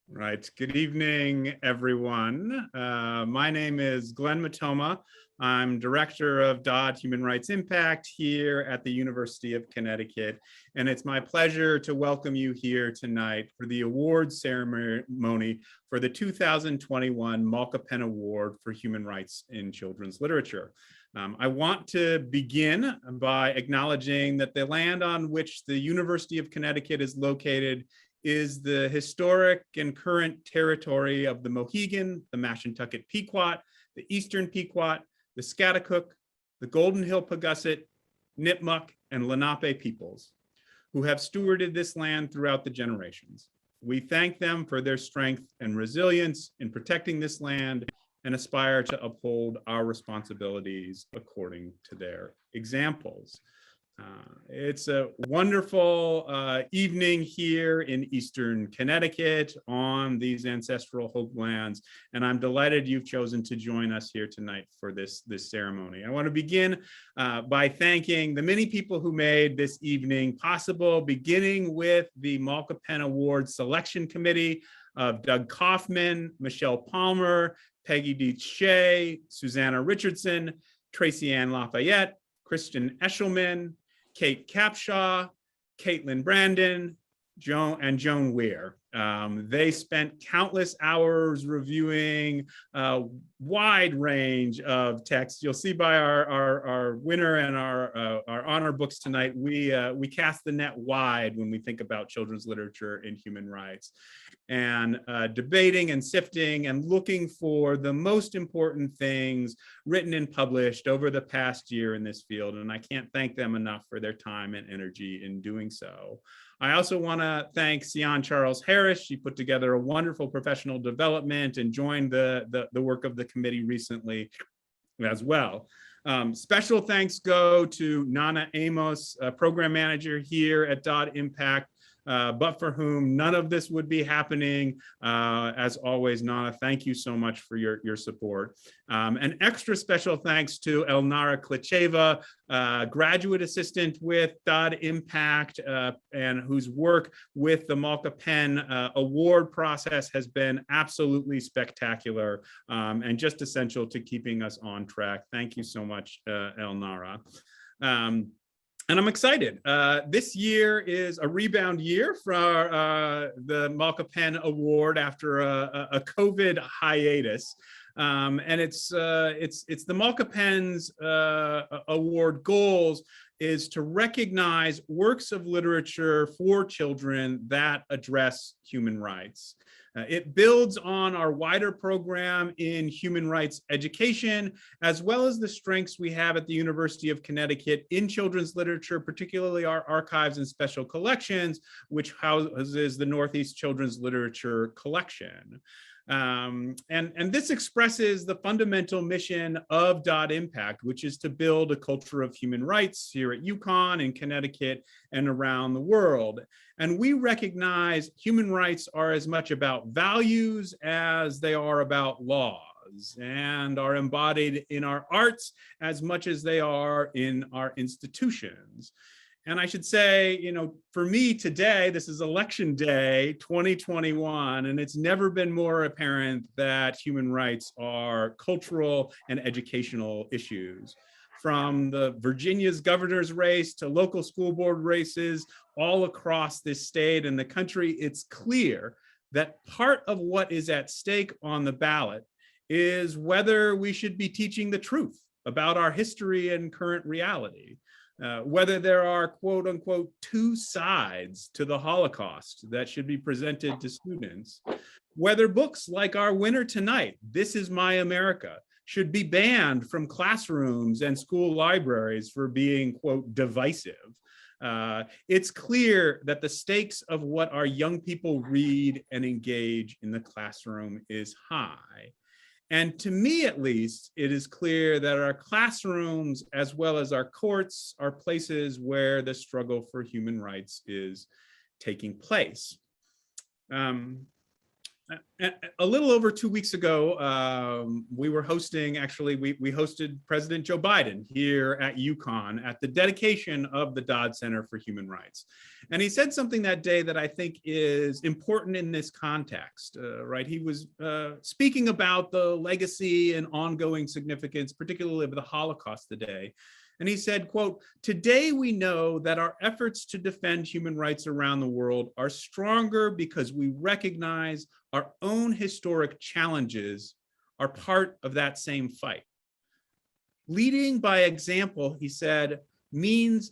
Right. Good evening, everyone. My name is Glenn Matoma. I'm Director of Dodd Human Rights Impact here at the University of Connecticut. And it's my pleasure to welcome you here tonight for the awards ceremony for the 2021 Malka Penn Award for Human Rights in Children's Literature. I want to begin by acknowledging that the land on which the University of Connecticut is located is the historic and current territory of the Mohegan, the Mashantucket Pequot, the Eastern Pequot, the Schaghticoke, the Golden Hill Pagusset, Nipmuc, and Lenape peoples, who have stewarded this land throughout the generations. We thank them for their strength and resilience in protecting this land and aspire to uphold our responsibilities according to their examples. It's a wonderful evening here in Eastern Connecticut on these ancestral homelands, and I'm delighted you've chosen to join us here tonight for this ceremony. I want to begin by thanking the many people who made this evening possible, beginning with the Malka Penn Award Selection Committee of Doug Kaufman, Michelle Palmer, Peggy Dietz Shea, Susanna Richardson, Tracy Ann Lafayette, Christian Eshelman, Kate Capshaw, Caitlin Brandon, Joan Weir. They spent countless hours reviewing a wide range of texts. You'll see by our winner and our honor books tonight, we cast the net wide when we think about children's literature and human rights, and debating and sifting and looking for the most important things written and published over the past year in this field. And I can't thank them enough for their time and energy in doing so. I also want to thank Sian Charles Harris. She put together a wonderful professional development and joined the work of the committee recently as well. Special thanks go to Nana Amos, program manager here at Dodd Impact, but for whom none of this would be happening. As always, Nana, thank you so much for your support. An extra special thanks to Elnara Klicheva, graduate assistant with Dodd Impact, and whose work with the Malka Penn award process has been absolutely spectacular and just essential to keeping us on track. Thank you so much, Elnara. And I'm excited. This year is a rebound year for the Malka Penn Award after a COVID hiatus. And it's the Malka Penn's award goals is to recognize works of literature for children that address human rights. It builds on our wider program in human rights education, as well as the strengths we have at the University of Connecticut in children's literature, particularly our archives and special collections, which houses the Northeast Children's Literature Collection. And this expresses the fundamental mission of Dodd Impact, which is to build a culture of human rights here at UConn, in Connecticut, and around the world. And we recognize human rights are as much about values as they are about laws, and are embodied in our arts as much as they are in our institutions. And I should say, you know, for me today, this is election day 2021, and it's never been more apparent that human rights are cultural and educational issues. From the Virginia's governor's race to local school board races all across this state and the country, it's clear that part of what is at stake on the ballot is whether we should be teaching the truth about our history and current reality. Whether there are quote unquote two sides to the Holocaust that should be presented to students, whether books like our winner tonight, This Is My America, should be banned from classrooms and school libraries for being quote divisive. It's clear that the stakes of what our young people read and engage in the classroom is high. And to me, at least, it is clear that our classrooms, as well as our courts, are places where the struggle for human rights is taking place. A little over 2 weeks ago, we were hosting, actually, we hosted President Joe Biden here at UConn at the dedication of the Dodd Center for Human Rights. And he said something that day that I think is important in this context, right? He was speaking about the legacy and ongoing significance, particularly of the Holocaust today. And he said, quote, "Today we know that our efforts to defend human rights around the world are stronger because we recognize our own historic challenges are part of that same fight. Leading by example," he said, means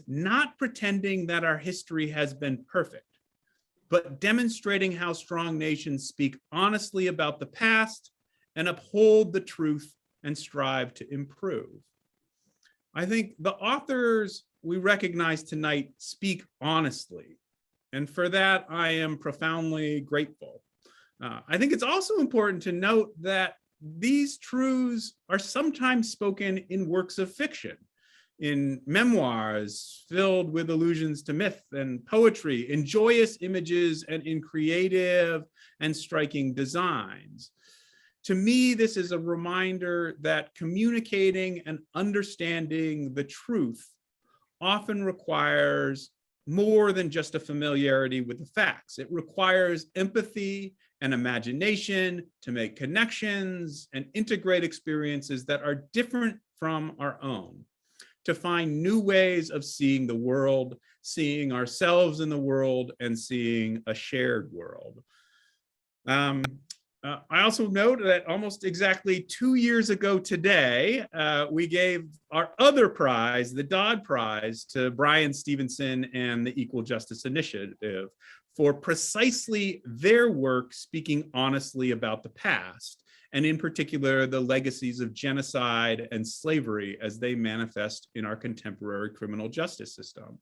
not pretending that our history has been perfect, but demonstrating how strong nations speak honestly about the past and uphold the truth and strive to improve. I think the authors we recognize tonight speak honestly, and for that I am profoundly grateful. I think it's also important to note that these truths are sometimes spoken in works of fiction, in memoirs filled with allusions to myth and poetry, in joyous images, and in creative and striking designs. To me, this is a reminder that communicating and understanding the truth often requires more than just a familiarity with the facts. It requires empathy and imagination to make connections and integrate experiences that are different from our own, to find new ways of seeing the world, seeing ourselves in the world, and seeing a shared world. I also note that almost exactly 2 years ago today, we gave our other prize, the Dodd Prize, to Bryan Stevenson and the Equal Justice Initiative for precisely their work speaking honestly about the past, and in particular, the legacies of genocide and slavery as they manifest in our contemporary criminal justice system.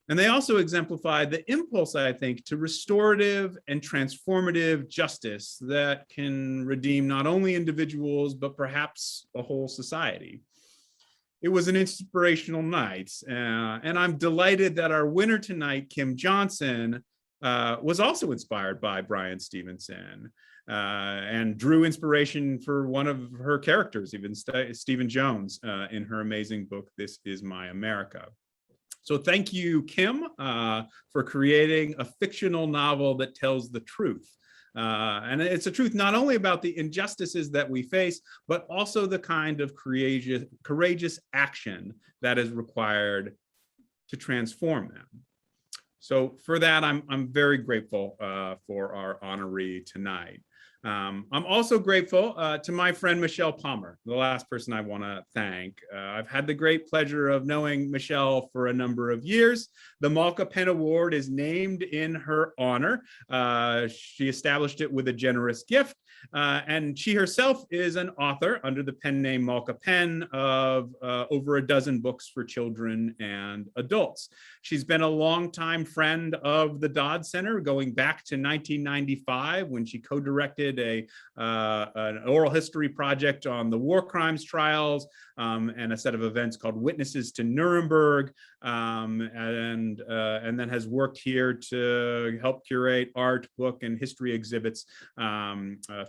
And they also exemplified the impulse, I think, to restorative and transformative justice that can redeem not only individuals, but perhaps a whole society. It was an inspirational night, and I'm delighted that our winner tonight, Kim Johnson, was also inspired by Bryan Stevenson and drew inspiration for one of her characters, even Stephen Jones, in her amazing book, This Is My America. So thank you, Kim, for creating a fictional novel that tells the truth. And it's a truth not only about the injustices that we face, but also the kind of courageous action that is required to transform them. So for that, I'm very grateful for our honoree tonight. I'm also grateful to my friend Michelle Palmer, the last person I want to thank. I've had the great pleasure of knowing Michelle for a number of years. The Malka Penn Award is named in her honor. She established it with a generous gift, and she herself is an author under the pen name Malka Penn of over a dozen books for children and adults. She's been a longtime friend of the Dodd Center, going back to 1995 when she co-directed an oral history project on the war crimes trials and a set of events called Witnesses to Nuremberg, and then has worked here to help curate art, book, and history exhibits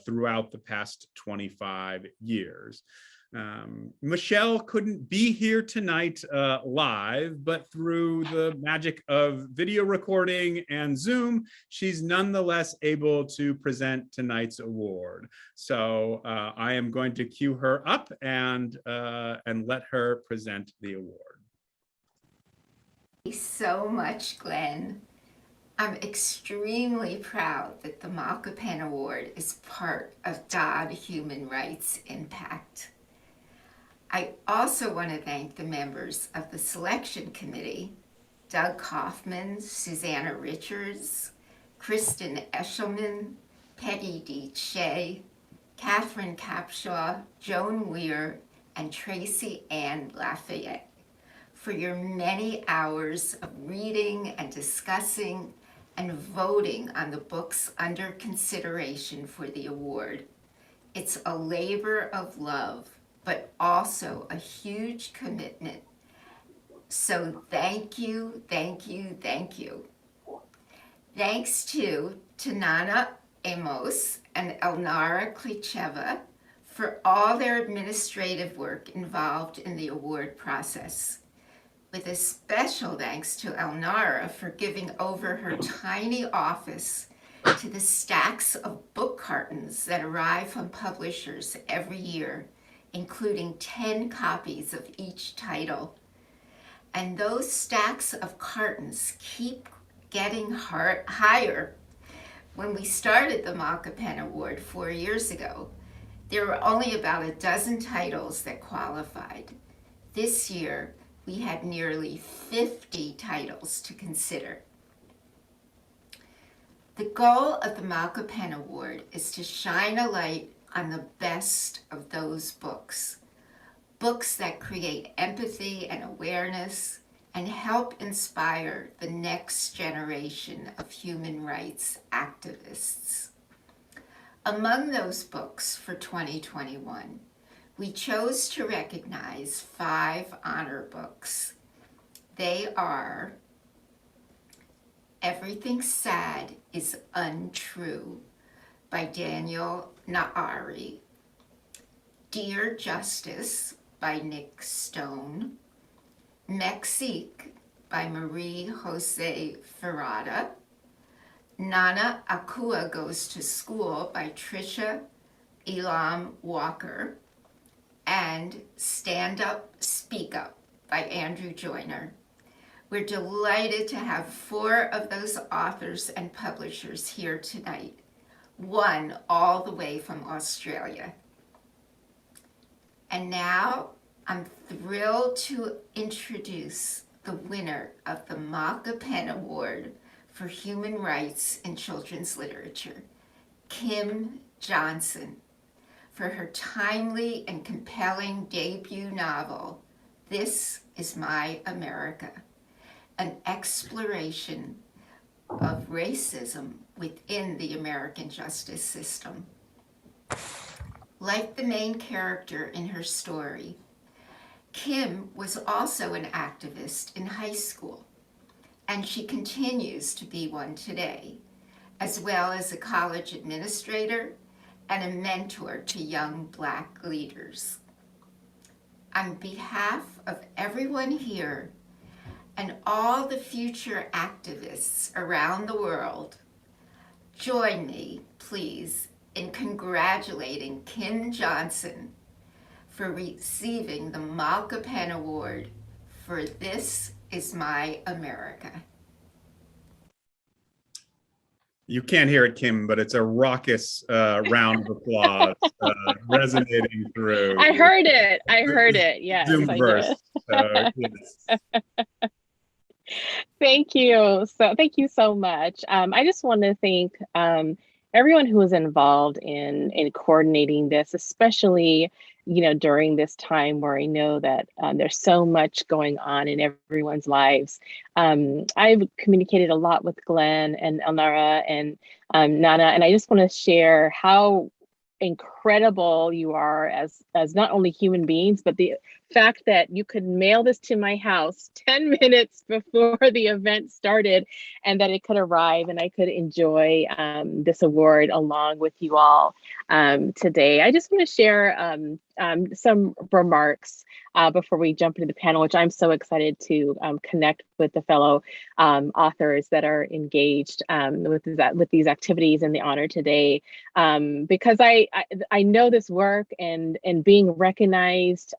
throughout the past 25 years. Michelle couldn't be here tonight live, but through the magic of video recording and Zoom, she's nonetheless able to present tonight's award. So I am going to cue her up and let her present the award. Thank you so much, Glenn. I'm extremely proud that the Malka Penn Award is part of Dodd Human Rights Impact. I also want to thank the members of the selection committee, Doug Kaufman, Susanna Richards, Kristen Eshelman, Peggy D. Shea, Catherine Capshaw, Joan Weir, and Tracy Ann Lafayette for your many hours of reading and discussing and voting on the books under consideration for the award. It's a labor of love, but also a huge commitment. So thank you, thank you, thank you. Thanks to to Nana Amos and Elnara Klicheva for all their administrative work involved in the award process, with a special thanks to Elnara for giving over her tiny office to the stacks of book cartons that arrive from publishers every year, including 10 copies of each title. And those stacks of cartons keep getting higher. When we started the Malka Penn Award 4 years ago, there were only about a dozen titles that qualified. This year, we had nearly 50 titles to consider. The goal of the Malka Penn Award is to shine a light on the best of those books. Books that create empathy and awareness and help inspire the next generation of human rights activists. Among those books for 2021, we chose to recognize 5 honor books. They are Everything Sad is Untrue by Daniel Naari, Dear Justice by Nick Stone, Mexique by Marie Jose Ferrada, Nana Akua Goes to School by Tricia Elam Walker, and Stand Up, Speak Up by Andrew Joyner. We're delighted to have 4 of those authors and publishers here tonight, one all the way from Australia. And now I'm thrilled to introduce the winner of the Malka Penn Award for Human Rights in Children's Literature, Kim Johnson, for her timely and compelling debut novel, This Is My America, an exploration of racism within the American justice system. Like the main character in her story, Kim was also an activist in high school, and she continues to be one today, as well as a college administrator and a mentor to young Black leaders. On behalf of everyone here and all the future activists around the world, join me, please, in congratulating Kim Johnson for receiving the Malka Penn Award for This Is My America. You can't hear it, Kim, but it's a raucous round of applause resonating through. I heard it. Yes, Zoomverse. Yes. Thank you. Thank you so much. I just want to thank everyone who was involved in coordinating this, especially during this time where I know that there's so much going on in everyone's lives. I've communicated a lot with Glenn and Elnara and Nana, and I just want to share how incredible you are as not only human beings, but the fact that you could mail this to my house 10 minutes before the event started and that it could arrive and I could enjoy this award along with you all today. I just want to share some remarks before we jump into the panel, which I'm so excited to connect with the fellow authors that are engaged with these activities and the honor today, because I know this work and being recognized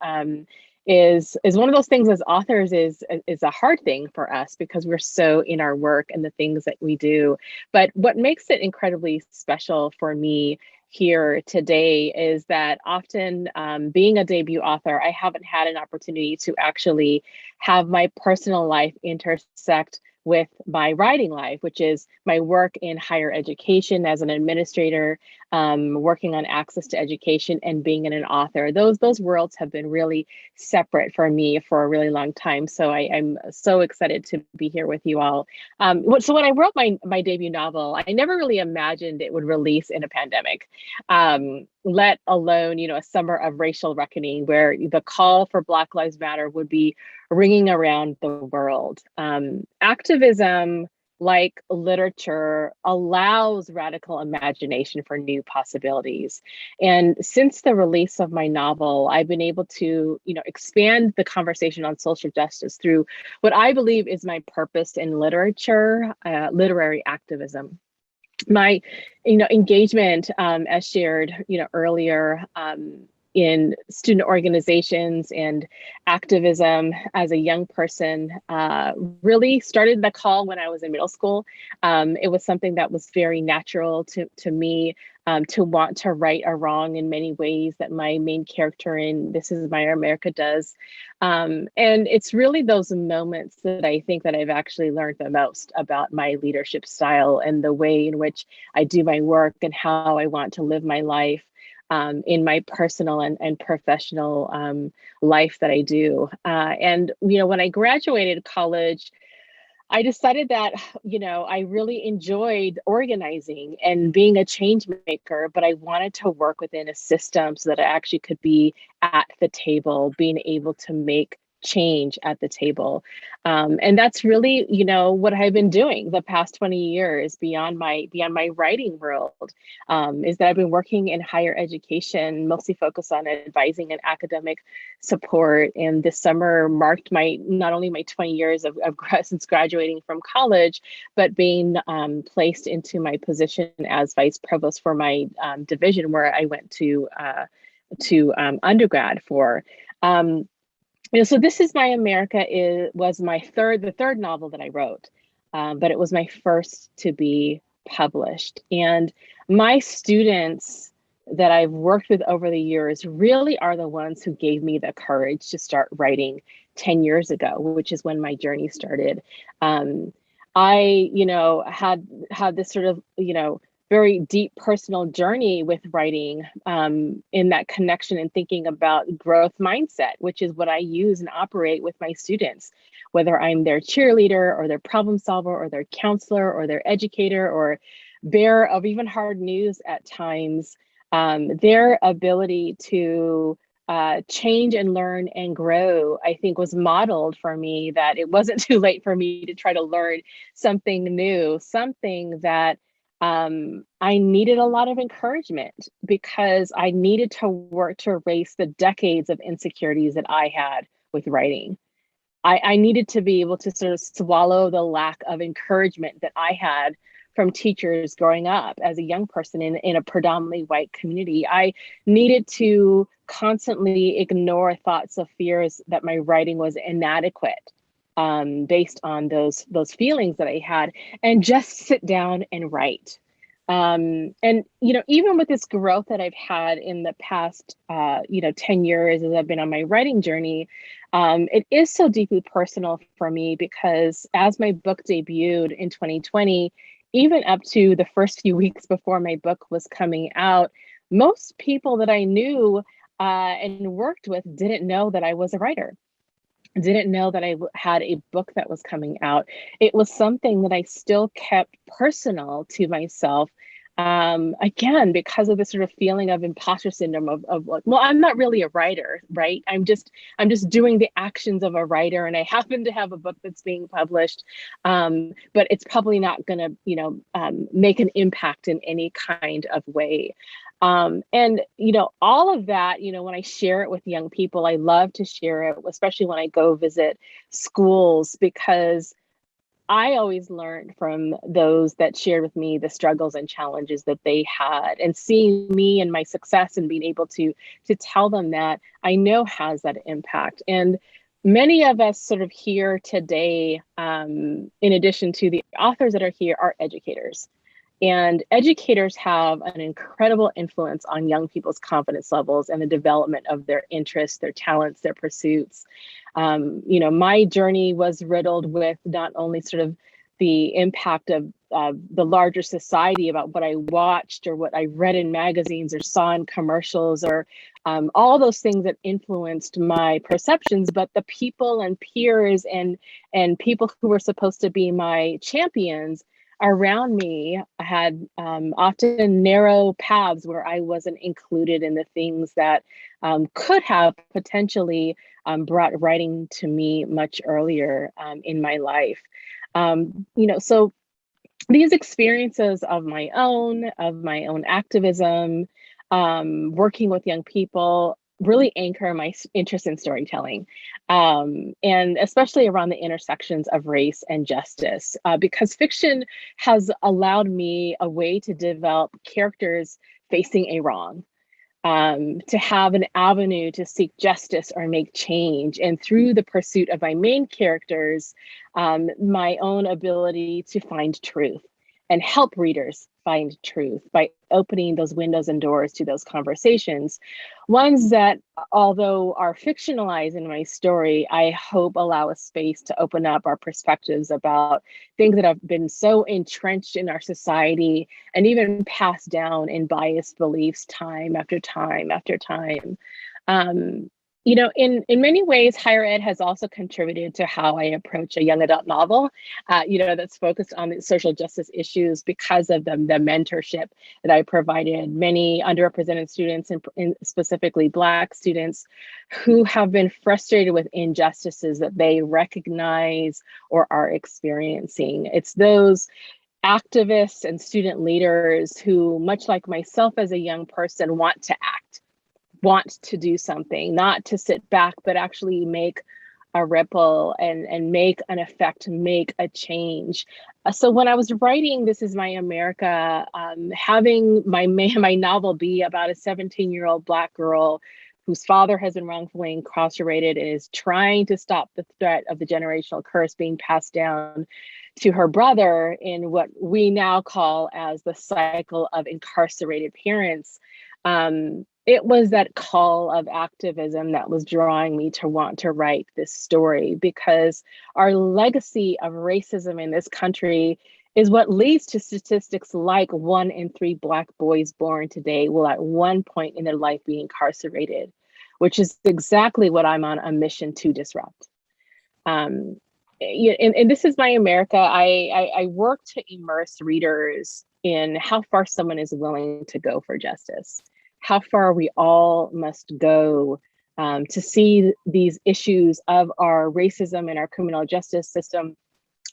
is one of those things as authors is a hard thing for us because we're so in our work and the things that we do. But what makes it incredibly special for me here today is that often being a debut author, I haven't had an opportunity to actually have my personal life intersect with my writing life, which is my work in higher education as an administrator, working on access to education and being an author. Those worlds have been really separate for me for a really long time. So I'm so excited to be here with you all. So when I wrote my debut novel, I never really imagined it would release in a pandemic, let alone, a summer of racial reckoning where the call for Black Lives Matter would be ringing around the world. Activism like literature, allows radical imagination for new possibilities. And since the release of my novel, I've been able to, expand the conversation on social justice through what I believe is my purpose in literature, literary activism. My, engagement, as shared, earlier, in student organizations and activism as a young person, really started the call when I was in middle school. It was something that was very natural to me, to want to right a wrong in many ways that my main character in This Is My America does. And it's really those moments that I think that I've actually learned the most about my leadership style and the way in which I do my work and how I want to live my life, in my personal and professional, life that I do. And, when I graduated college, I decided that, I really enjoyed organizing and being a change maker, but I wanted to work within a system so that I actually could be at the table, being able to make change at the table. And that's really, what I've been doing the past 20 years beyond my writing world, is that I've been working in higher education, mostly focused on advising and academic support. And this summer marked not only my 20 years since graduating from college, but being, placed into my position as vice provost for my, division, where I went to undergrad for. So This Is My America was the third novel that I wrote, but it was my first to be published. And my students that I've worked with over the years really are the ones who gave me the courage to start writing 10 years ago, which is when my journey started. I, had this sort of, very deep personal journey with writing, in that connection and thinking about growth mindset, which is what I use and operate with my students, whether I'm their cheerleader or their problem solver or their counselor or their educator or bearer of even hard news at times. Their ability to change and learn and grow, I think, was modeled for me, that it wasn't too late for me to try to learn something new, something that, I needed a lot of encouragement, because I needed to work to erase the decades of insecurities that I had with writing. I needed to be able to sort of swallow the lack of encouragement that I had from teachers growing up as a young person in a predominantly white community. I needed to constantly ignore thoughts of fears that my writing was inadequate, based on those feelings that I had, and just sit down and write. And even with this growth that I've had in the past 10 years as I've been on my writing journey, it is so deeply personal for me, because as my book debuted in 2020, even up to the first few weeks before my book was coming out, most people that I knew, and worked with, didn't know that I was a writer, didn't know that I had a book that was coming out. It was something that I still kept personal to myself. Again, because of this sort of feeling of imposter syndrome of like, well, I'm not really a writer, right? I'm just doing the actions of a writer, and I happen to have a book that's being published, but it's probably not going to, make an impact in any kind of way. And all of that, when I share it with young people, I love to share it, especially when I go visit schools, because I always learned from those that shared with me the struggles and challenges that they had, and seeing me and my success and being able to tell them that, I know has that impact. And many of us sort of here today, in addition to the authors that are here, are educators. And educators have an incredible influence on young people's confidence levels and the development of their interests, their talents, their pursuits. My journey was riddled with not only sort of the impact of the larger society about what I watched or what I read in magazines or saw in commercials, or all those things that influenced my perceptions, but the people and peers and people who were supposed to be my champions around me had, often narrow paths where I wasn't included in the things that, could have potentially, brought writing to me much earlier, in my life. So these experiences of my own activism, working with young people, really anchor my interest in storytelling, and especially around the intersections of race and justice, because fiction has allowed me a way to develop characters facing a wrong, to have an avenue to seek justice or make change. And through the pursuit of my main characters, my own ability to find truth and help readers find truth by opening those windows and doors to those conversations. Ones that, although are fictionalized in my story, I hope allow a space to open up our perspectives about things that have been so entrenched in our society and even passed down in biased beliefs time after time after time. In many ways, higher ed has also contributed to how I approach a young adult novel, that's focused on the social justice issues because of the mentorship that I provided many underrepresented students, and specifically Black students, who have been frustrated with injustices that they recognize or are experiencing. It's those activists and student leaders who, much like myself as a young person, want to act, want to do something, not to sit back, but actually make a ripple and make an effect, make a change. So when I was writing This Is My America, having my novel be about a 17-year-old Black girl whose father has been wrongfully incarcerated and is trying to stop the threat of the generational curse being passed down to her brother in what we now call as the cycle of incarcerated parents, it was that call of activism that was drawing me to want to write this story, because our legacy of racism in this country is what leads to statistics like 1 in 3 Black boys born today will at one point in their life be incarcerated, which is exactly what I'm on a mission to disrupt. And This Is My America, I work to immerse readers in how far someone is willing to go for justice, how far we all must go to see these issues of our racism and our criminal justice system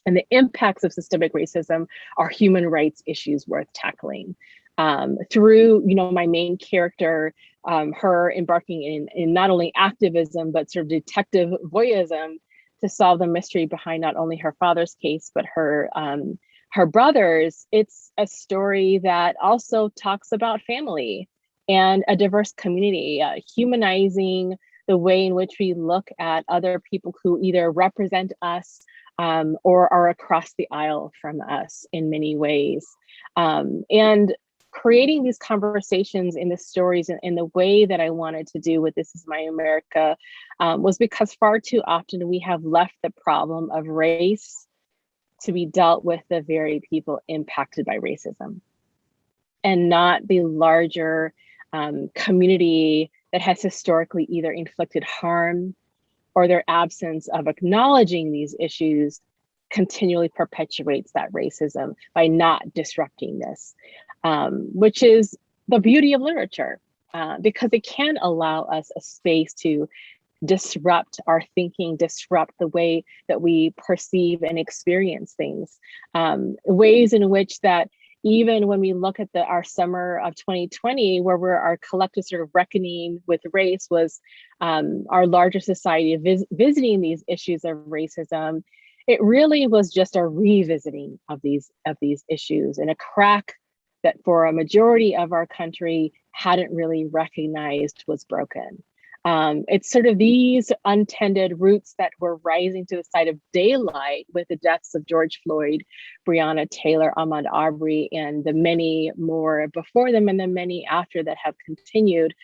and the impacts of systemic racism are human rights issues worth tackling. Through, my main character, her embarking in not only activism, but sort of detective voyeurism to solve the mystery behind not only her father's case, but her brother's. It's a story that also talks about family and a diverse community, humanizing the way in which we look at other people who either represent us or are across the aisle from us in many ways. And creating these conversations in the stories in the way that I wanted to do with This Is My America was because far too often we have left the problem of race to be dealt with the very people impacted by racism, and not the larger community that has historically either inflicted harm or their absence of acknowledging these issues continually perpetuates that racism by not disrupting this, which is the beauty of literature, because it can allow us a space to disrupt our thinking, disrupt the way that we perceive and experience things, ways in which that even when we look at our summer of 2020, where our collective sort of reckoning with race was our larger society visiting these issues of racism, it really was just a revisiting of these issues, and a crack that for a majority of our country hadn't really recognized was broken. It's sort of these untended roots that were rising to the side of daylight with the deaths of George Floyd, Breonna Taylor, Ahmaud Arbery, and the many more before them and the many after that have continued,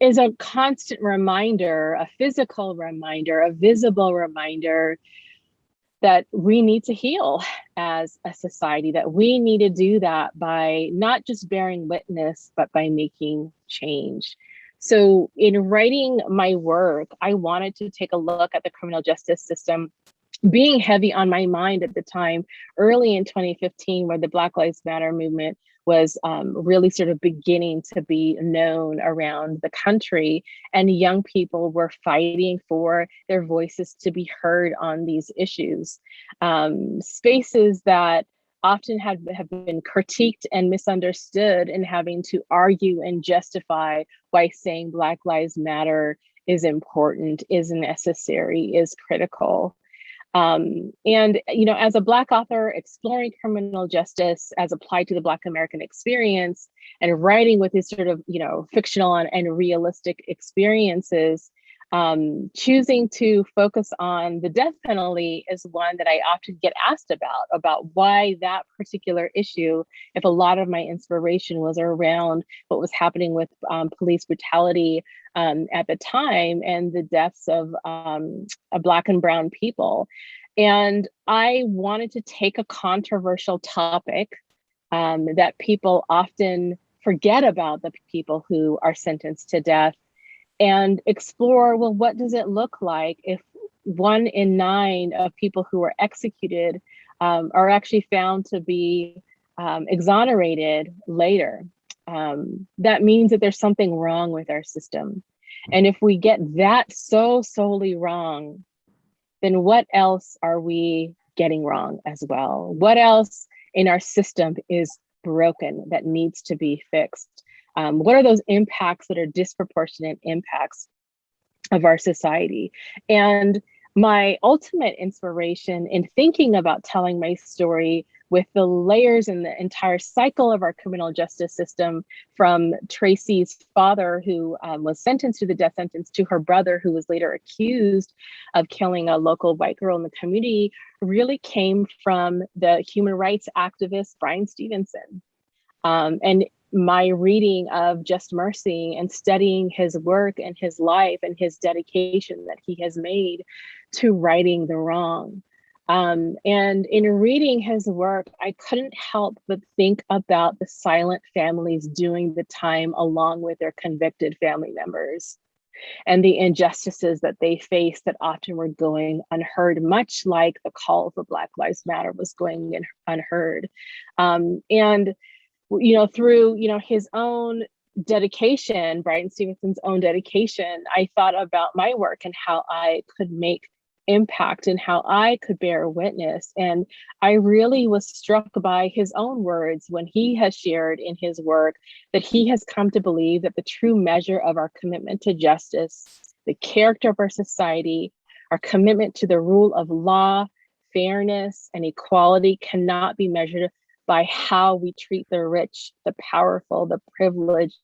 is a constant reminder, a physical reminder, a visible reminder that we need to heal as a society, that we need to do that by not just bearing witness, but by making change. So in writing my work, I wanted to take a look at the criminal justice system being heavy on my mind at the time, early in 2015, where the Black Lives Matter movement was really sort of beginning to be known around the country, and young people were fighting for their voices to be heard on these issues. Spaces that often have been critiqued and misunderstood, and having to argue and justify why saying Black Lives Matter is important, is necessary, is critical. And, you know, as a Black author exploring criminal justice as applied to the Black American experience, and writing with this sort of, you know, fictional and realistic experiences, choosing to focus on the death penalty is one that I often get asked about why that particular issue, if a lot of my inspiration was around what was happening with police brutality at the time, and the deaths of Black and Brown people. And I wanted to take a controversial topic that people often forget about, the people who are sentenced to death, and explore, well, what does it look like if 1 in 9 of people who are executed are actually found to be exonerated later? That means that there's something wrong with our system. And if we get that so solely wrong, then what else are we getting wrong as well? What else in our system is broken that needs to be fixed? What are those impacts that are disproportionate impacts of our society? And my ultimate inspiration in thinking about telling my story with the layers and the entire cycle of our criminal justice system, from Tracy's father, who was sentenced to the death sentence, to her brother, who was later accused of killing a local white girl in the community, really came from the human rights activist Bryan Stevenson. And my reading of Just Mercy and studying his work and his life and his dedication that he has made to righting the wrong. And in reading his work, I couldn't help but think about the silent families doing the time along with their convicted family members, and the injustices that they faced that often were going unheard, much like the call for Black Lives Matter was going unheard. And you know, through, you know, his own dedication, Bryan Stevenson's own dedication, I thought about my work and how I could make impact and how I could bear witness. And I really was struck by his own words when he has shared in his work that he has come to believe that the true measure of our commitment to justice, the character of our society, our commitment to the rule of law, fairness, and equality cannot be measured by how we treat the rich, the powerful, the privileged,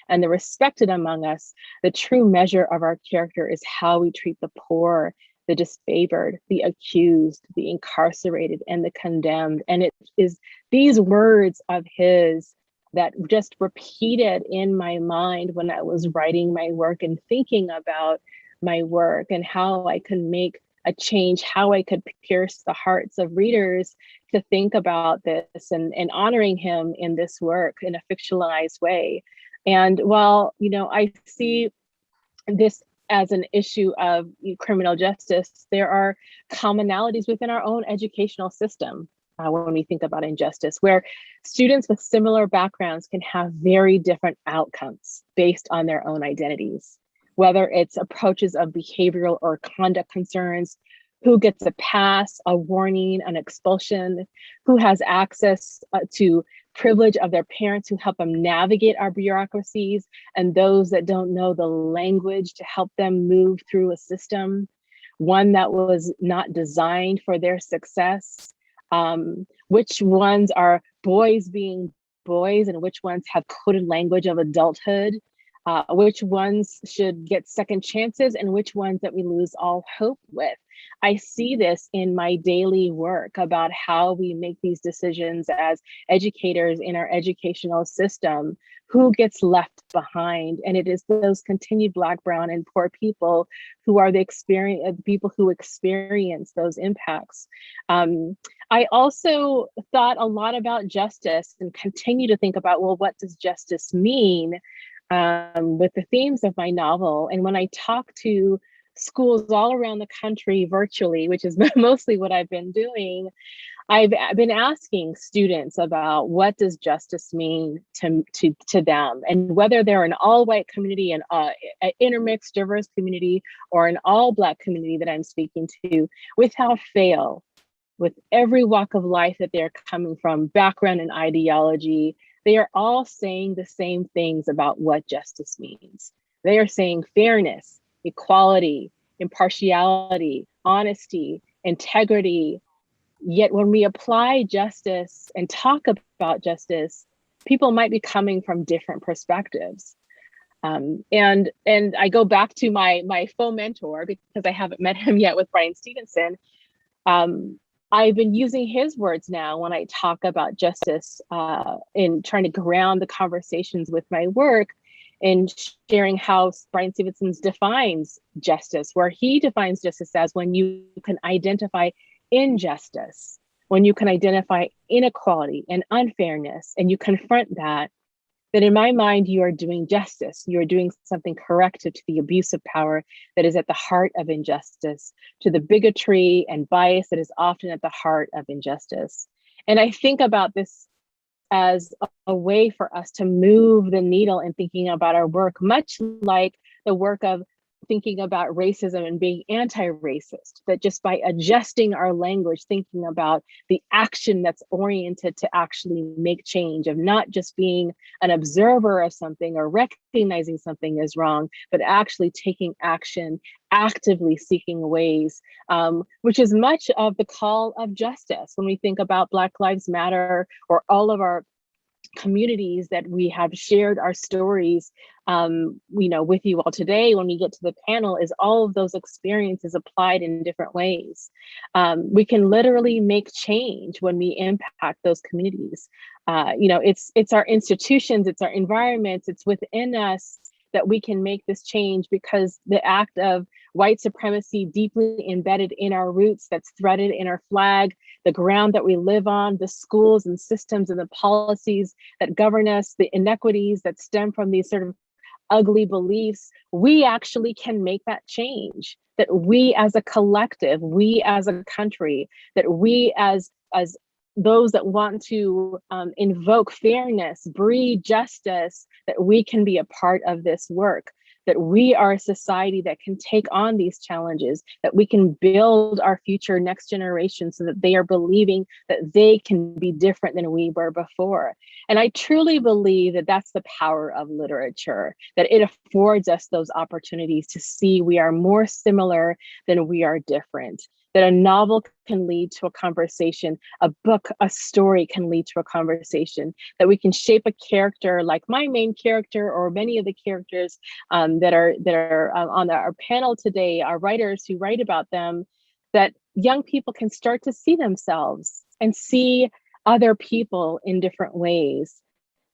and the respected among us. The true measure of our character is how we treat the poor, the disfavored, the accused, the incarcerated, and the condemned. And it is these words of his that just repeated in my mind when I was writing my work and thinking about my work and how I could make a change, how I could pierce the hearts of readers to think about this, and honoring him in this work in a fictionalized way. And while, you know, I see this as an issue of criminal justice, there are commonalities within our own educational system when we think about injustice, where students with similar backgrounds can have very different outcomes based on their own identities, whether it's approaches of behavioral or conduct concerns, who gets a pass, a warning, an expulsion, who has access to privilege of their parents who help them navigate our bureaucracies, and those that don't know the language to help them move through a system, one that was not designed for their success, which ones are boys being boys and which ones have coded language of adulthood, which ones should get second chances and which ones that we lose all hope with. I see this in my daily work about how we make these decisions as educators in our educational system, who gets left behind. And it is those continued Black, Brown, and poor people who are the people who experience those impacts. I also thought a lot about justice and continue to think about, well, what does justice mean with the themes of my novel? And when I talk to schools all around the country virtually, which is mostly what I've been doing, I've been asking students about what does justice mean to them, and whether they're an all-white community, an intermixed, diverse community, or an all-Black community that I'm speaking to, without fail, with every walk of life that they're coming from, background and ideology, they are all saying the same things about what justice means. They are saying fairness, equality, impartiality, honesty, integrity. Yet when we apply justice and talk about justice, people might be coming from different perspectives. And I go back to my faux mentor, because I haven't met him yet, with Bryan Stevenson. I've been using his words now when I talk about justice, in trying to ground the conversations with my work, and sharing how Bryan Stevenson defines justice, where he defines justice as when you can identify injustice, when you can identify inequality and unfairness, and you confront that, then in my mind, you are doing justice. You are doing something corrective to the abuse of power that is at the heart of injustice, to the bigotry and bias that is often at the heart of injustice. And I think about this as a way for us to move the needle in thinking about our work, much like the work of thinking about racism and being anti-racist, that just by adjusting our language, thinking about the action that's oriented to actually make change, of not just being an observer of something or recognizing something is wrong, but actually taking action, actively seeking ways, which is much of the call of justice. When we think about Black Lives Matter, or all of our communities that we have shared our stories, with you all today, when we get to the panel, is all of those experiences applied in different ways. We can literally make change when we impact those communities. It's our institutions, it's our environments, it's within us that we can make this change, because the act of white supremacy deeply embedded in our roots, that's threaded in our flag, the ground that we live on, the schools and systems and the policies that govern us, the inequities that stem from these sort of ugly beliefs, we actually can make that change. That we as a collective, we as a country, that we as those that want to invoke fairness, breed justice, that we can be a part of this work, that we are a society that can take on these challenges, that we can build our future next generation so that they are believing that they can be different than we were before. And I truly believe that that's the power of literature, that it affords us those opportunities to see we are more similar than we are different. That a novel can lead to a conversation, a book, a story can lead to a conversation, that we can shape a character like my main character, or many of the characters that are on our panel today, our writers who write about them, that young people can start to see themselves and see other people in different ways.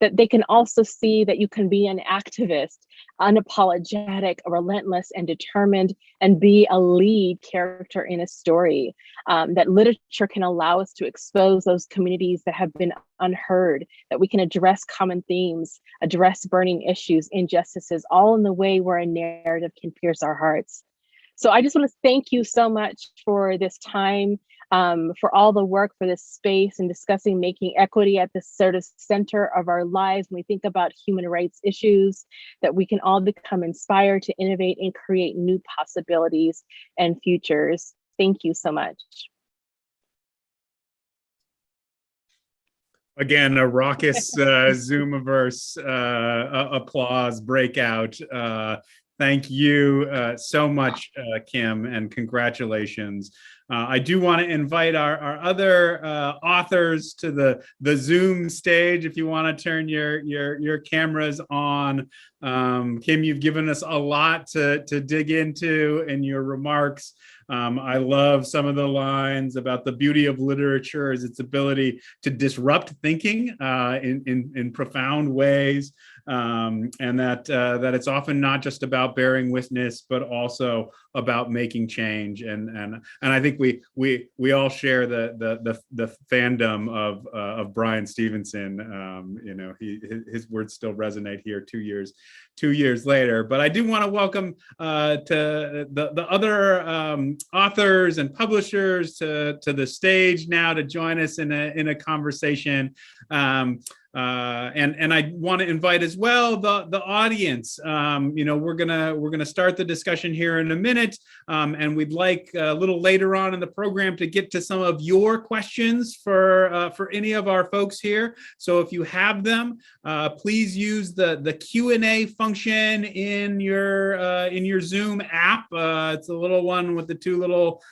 That they can also see that you can be an activist, unapologetic, relentless, and determined, and be a lead character in a story. That literature can allow us to expose those communities that have been unheard, that we can address common themes, address burning issues, injustices, all in the way where a narrative can pierce our hearts. So I just want to thank you so much for this time, for all the work, for this space, and discussing making equity at the sort of center of our lives when we think about human rights issues, that we can all become inspired to innovate and create new possibilities and futures. Thank you so much. Again, a raucous Zoomiverse applause breakout. Thank you so much, Kim, and congratulations. I do want to invite our other authors to the Zoom stage. If you want to turn your cameras on. Kim, you've given us a lot to dig into in your remarks. I love some of the lines about the beauty of literature is its ability to disrupt thinking in profound ways. and that it's often not just about bearing witness, but also about making change. And I think we all share the fandom of Brian Stevenson. His words still resonate here 2 years later. But I do want to welcome to the other authors and publishers to the stage now to join us in a conversation. And I want to invite as well the audience. We're gonna start the discussion here in a minute, and we'd like a little later on in the program to get to some of your questions for any of our folks here. So if you have them, please use the Q&A function in your Zoom app. It's a little one with the two little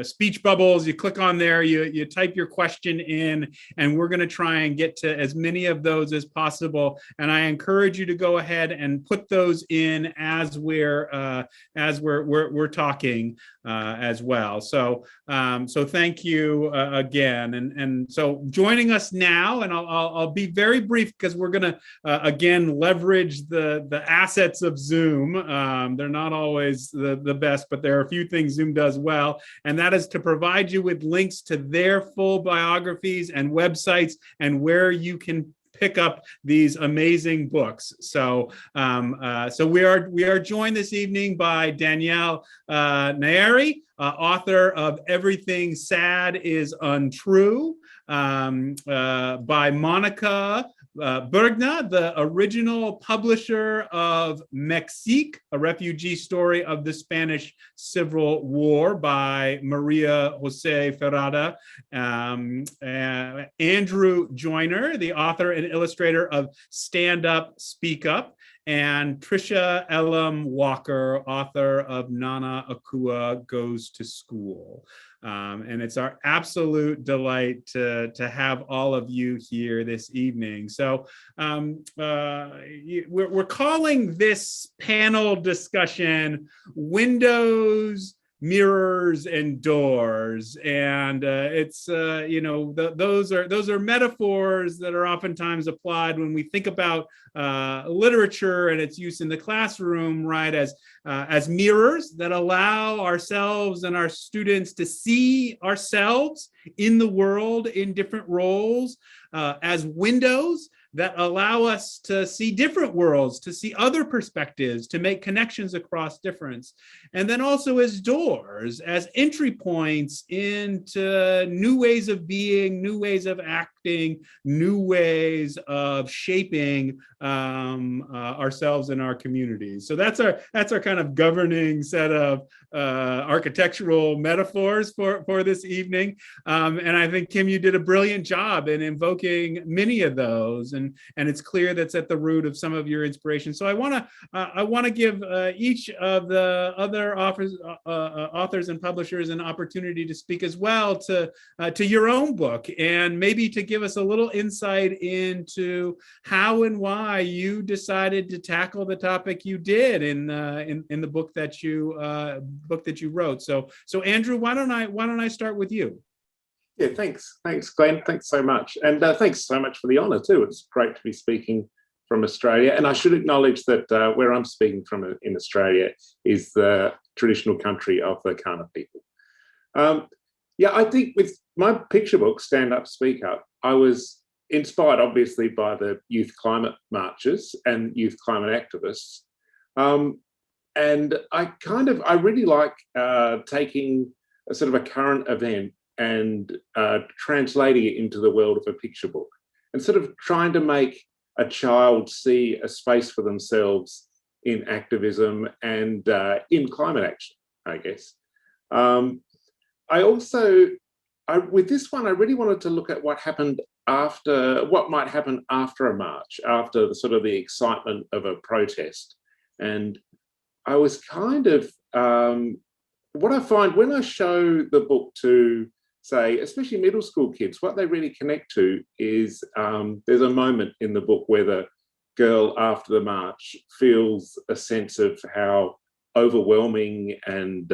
speech bubbles. You click on there, you type your question in, and we're going to try and get to as many of those as possible. And I encourage you to go ahead and put those in as we're talking as well. So thank you again. And so joining us now, and I'll be very brief because we're going to again leverage the assets of Zoom. They're not always the best, but there are a few things Zoom does well, and that is to provide you with links to their full biographies and websites and where you can pick up these amazing books. So we are joined this evening by Danielle Naeri, author of Everything Sad is Untrue, by Monica Bergna, the original publisher of Mexique, a refugee story of the Spanish Civil War by Maria Jose Ferrada, Andrew Joyner, the author and illustrator of Stand Up, Speak Up, and Tricia Elam Walker, author of Nana Akua Goes to School. And it's our absolute delight to have all of you here this evening. So we're calling this panel discussion Windows, Mirrors, and Doors, and it's those are metaphors that are oftentimes applied when we think about literature and its use in the classroom, right? As mirrors that allow ourselves and our students to see ourselves in the world in different roles, as windows that allow us to see different worlds, to see other perspectives, to make connections across difference. And then also as doors, as entry points into new ways of being, new ways of acting, new ways of shaping ourselves and our communities. So that's our kind of governing set of architectural metaphors for this evening. And I think, Kim, you did a brilliant job in invoking many of those. And it's clear that's at the root of some of your inspiration. So I want to give each of the other authors and publishers an opportunity to speak as well to your own book, and maybe to give us a little insight into how and why you decided to tackle the topic you did in the book that you wrote. So Andrew, why don't I start with you? Yeah, thanks, Glenn. Thanks so much, and thanks so much for the honour too. It's great to be speaking from Australia, and I should acknowledge that where I'm speaking from in Australia is the traditional country of the Kaurna people. I think with my picture book, Stand Up, Speak Up, I was inspired obviously by the youth climate marches and youth climate activists, and I really like taking a sort of a current event and translating it into the world of a picture book, and sort of trying to make a child see a space for themselves in activism and in climate action, I guess. With this one, I really wanted to look at what might happen after a march, after the excitement of a protest. And I was what I find when I show the book to, say, especially middle school kids, what they really connect to is there's a moment in the book where the girl after the march feels a sense of how overwhelming and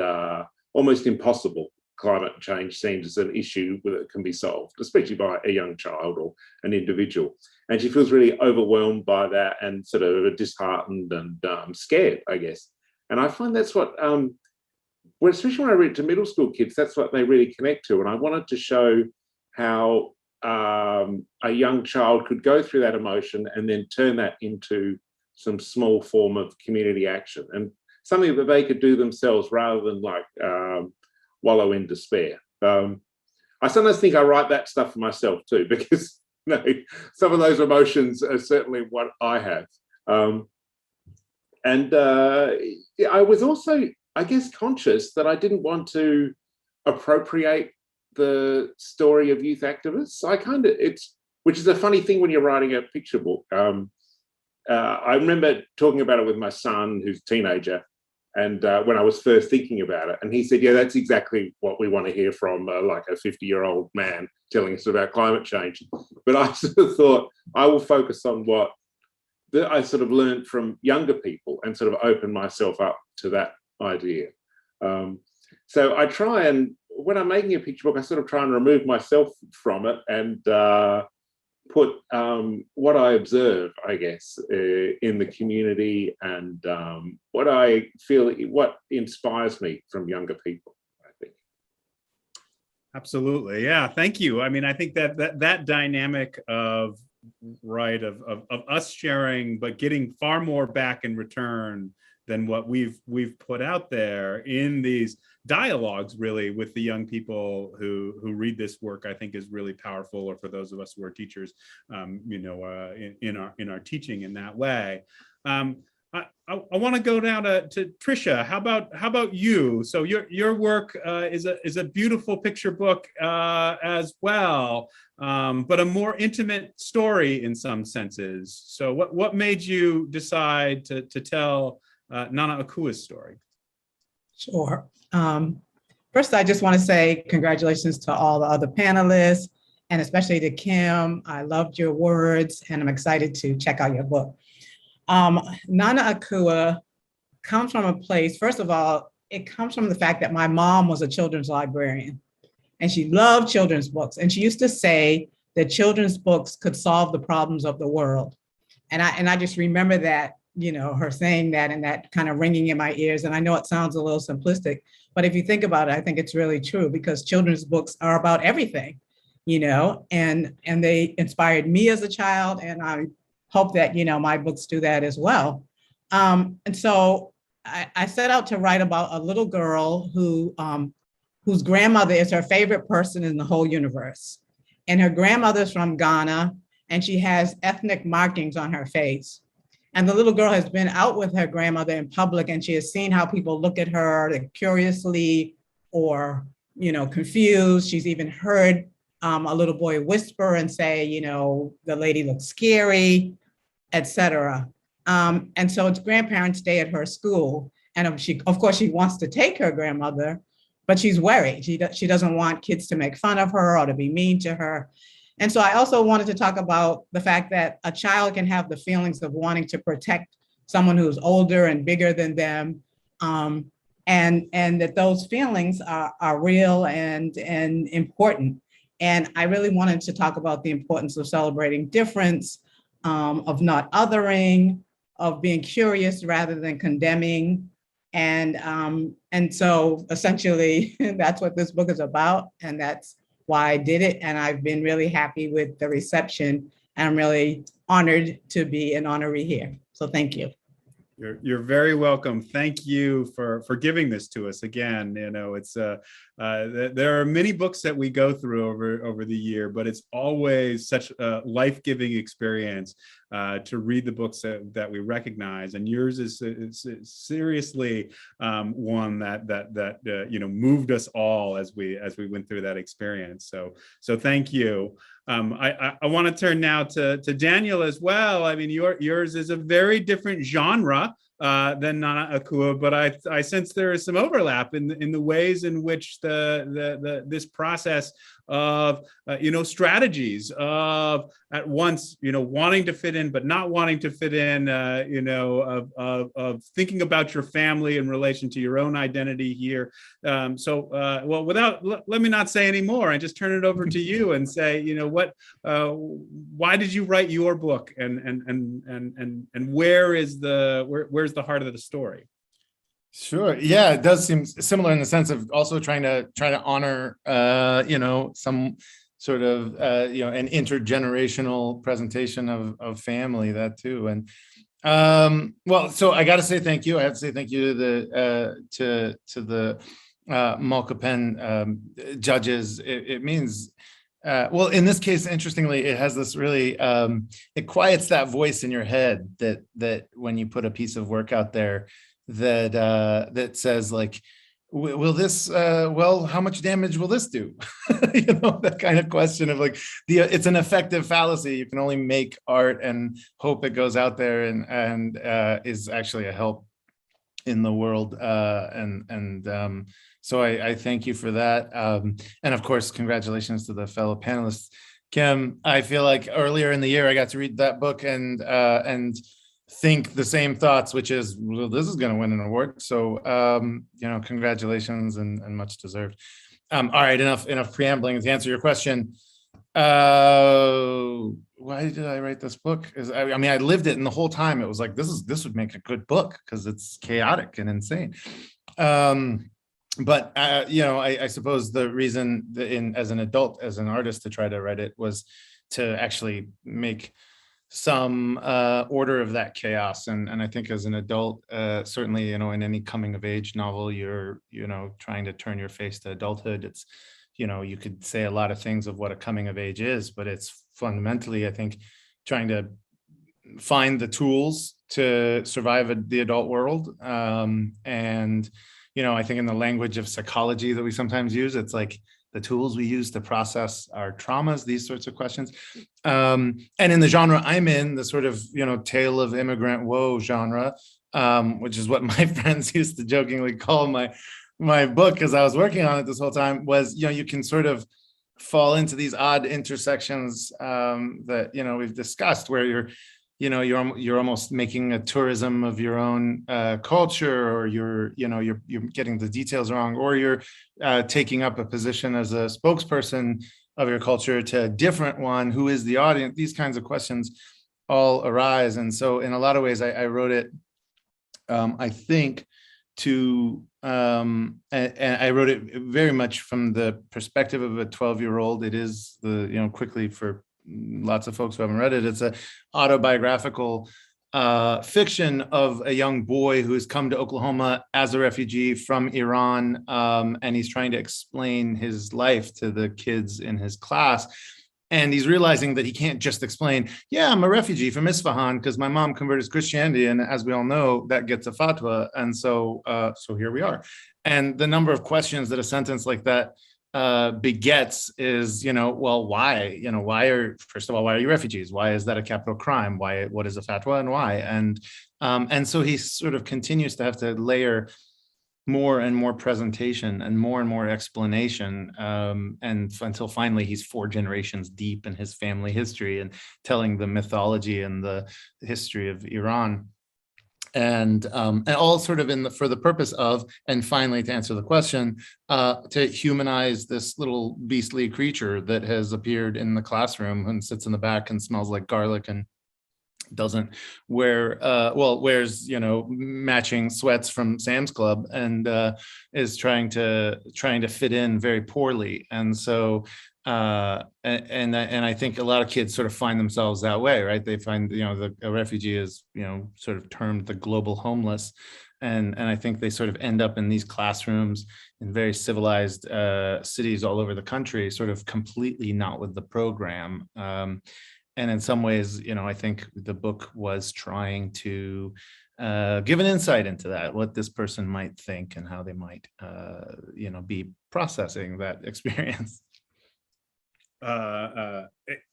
almost impossible climate change seems as an issue that can be solved, especially by a young child or an individual. And she feels really overwhelmed by that and sort of disheartened and scared, I guess. And I find that's what, well, especially when I read it to middle school kids, that's what they really connect to. And I wanted to show how a young child could go through that emotion and then turn that into some small form of community action and something that they could do themselves rather than like wallow in despair. I sometimes think I write that stuff for myself too, because you know, some of those emotions are certainly what I have. I was also, I guess, conscious that I didn't want to appropriate the story of youth activists. Which is a funny thing when you're writing a picture book. I remember talking about it with my son, who's a teenager, and when I was first thinking about it, and he said, yeah, that's exactly what we want to hear from like a 50-year-old man telling us about climate change. But I sort of thought I will focus on what I sort of learned from younger people and sort of open myself up to that idea. So I try and, when I'm making a picture book, I sort of try and remove myself from it and put what I observe, I guess, in the community and what I feel, what inspires me from younger people, I think. Absolutely. Yeah. Thank you. I mean, I think that dynamic of us sharing, but getting far more back in return than what we've put out there in these dialogues, really, with the young people who read this work, I think is really powerful. Or for those of us who are teachers, in our teaching in that way. I want to go down to Tricia. How about you? So your work is a beautiful picture book as well, but a more intimate story in some senses. So what made you decide to tell Nana Akua's story? Sure. First, I just want to say congratulations to all the other panelists, and especially to Kim. I loved your words, and I'm excited to check out your book. Nana Akua comes from a place, first of all, it comes from the fact that my mom was a children's librarian, and she loved children's books. And she used to say that children's books could solve the problems of the world. And I just remember that, her saying that and that kind of ringing in my ears. And I know it sounds a little simplistic, but if you think about it, I think it's really true, because children's books are about everything, and they inspired me as a child. And I hope that, my books do that as well. And so I set out to write about a little girl whose grandmother is her favorite person in the whole universe. And her grandmother's from Ghana, and she has ethnic markings on her face. And the little girl has been out with her grandmother in public, and she has seen how people look at her curiously or, confused. She's even heard a little boy whisper and say, the lady looks scary, etc. And so it's grandparents' day at her school. And of course, she wants to take her grandmother, but she's worried. She doesn't want kids to make fun of her or to be mean to her. And so I also wanted to talk about the fact that a child can have the feelings of wanting to protect someone who's older and bigger than them, and that those feelings are real and important. And I really wanted to talk about the importance of celebrating difference, of not othering, of being curious rather than condemning. And so essentially, that's what this book is about. And that's why I did it. And I've been really happy with the reception. And I'm really honored to be an honoree here. So thank you. You're very welcome. Thank you for giving this to us. Again, it's there are many books that we go through over the year, but it's always such a life-giving experience to read the books that we recognize. And yours is seriously one that moved us all as we went through that experience. So thank you. I want to turn now to Daniel as well. I mean, yours is a very different genre than Nana Akua, but I sense there is some overlap in the ways in which this process of strategies of at once wanting to fit in but not wanting to fit in, of thinking about your family in relation to your own identity here. Well, let me not say any more and just turn it over to you and say, why did you write your book, and where's the heart of the story? Sure. Yeah, it does seem similar in the sense of also trying to honor, some sort of, an intergenerational presentation of family, that too. And well, so I got to say thank you. I have to say thank you to the Malka Penn judges. It means. Well, in this case, interestingly, it has this really, it quiets that voice in your head that when you put a piece of work out there that says like, will this, well, how much damage will this do? That kind of question of like, it's an effective fallacy. You can only make art and hope it goes out there and is actually a help in the world. So I thank you for that. And of course, congratulations to the fellow panelists. Kim, I feel like earlier in the year, I got to read that book and think the same thoughts, which is, well, this is going to win an award. So, congratulations and much deserved. All right, enough preambling. To answer your question, why did I write this book? I mean, I lived it, and the whole time it was like, this would make a good book because it's chaotic and insane. But I suppose the reason as an adult, as an artist, to try to write it was to actually make some order of that chaos. And I think as an adult, certainly, in any coming of age novel, you're, trying to turn your face to adulthood. It's, you could say a lot of things of what a coming of age is, but it's fundamentally, I think, trying to find the tools to survive the adult world. And, I think in the language of psychology that we sometimes use, it's like the tools we use to process our traumas, these sorts of questions. And in the genre I'm in, the sort of, tale of immigrant woe genre, which is what my friends used to jokingly call my book as I was working on it this whole time, was, you can sort of fall into these odd intersections that, we've discussed, where you're almost making a tourism of your own culture, or you're getting the details wrong, or you're taking up a position as a spokesperson of your culture to a different one. Who is the audience? These kinds of questions all arise. And so in a lot of ways, I wrote it, I think, and I wrote it very much from the perspective of a 12-year-old. It is quickly, for lots of folks who haven't read it, it's an autobiographical fiction of a young boy who has come to Oklahoma as a refugee from Iran, and he's trying to explain his life to the kids in his class. And he's realizing that he can't just explain, yeah, I'm a refugee from Isfahan because my mom converted to Christianity, and as we all know, that gets a fatwa. And so here we are. And the number of questions that a sentence like that begets is, well, why? First of all, why are you refugees? Why is that a capital crime? What is a fatwa, and why? And so he sort of continues to have to layer more and more presentation and more explanation, and until finally he's 4 generations deep in his family history and telling the mythology and the history of Iran. And all sort of for the purpose of, and finally to answer the question, to humanize this little beastly creature that has appeared in the classroom and sits in the back and smells like garlic and doesn't wears matching sweats from Sam's Club, and is trying to fit in very poorly. And so and I think a lot of kids sort of find themselves that way, right? They find a refugee is sort of termed the global homeless, and I think they sort of end up in these classrooms in very civilized cities all over the country, sort of completely not with the program. And in some ways, I think the book was trying to give an insight into that, what this person might think and how they might, be processing that experience.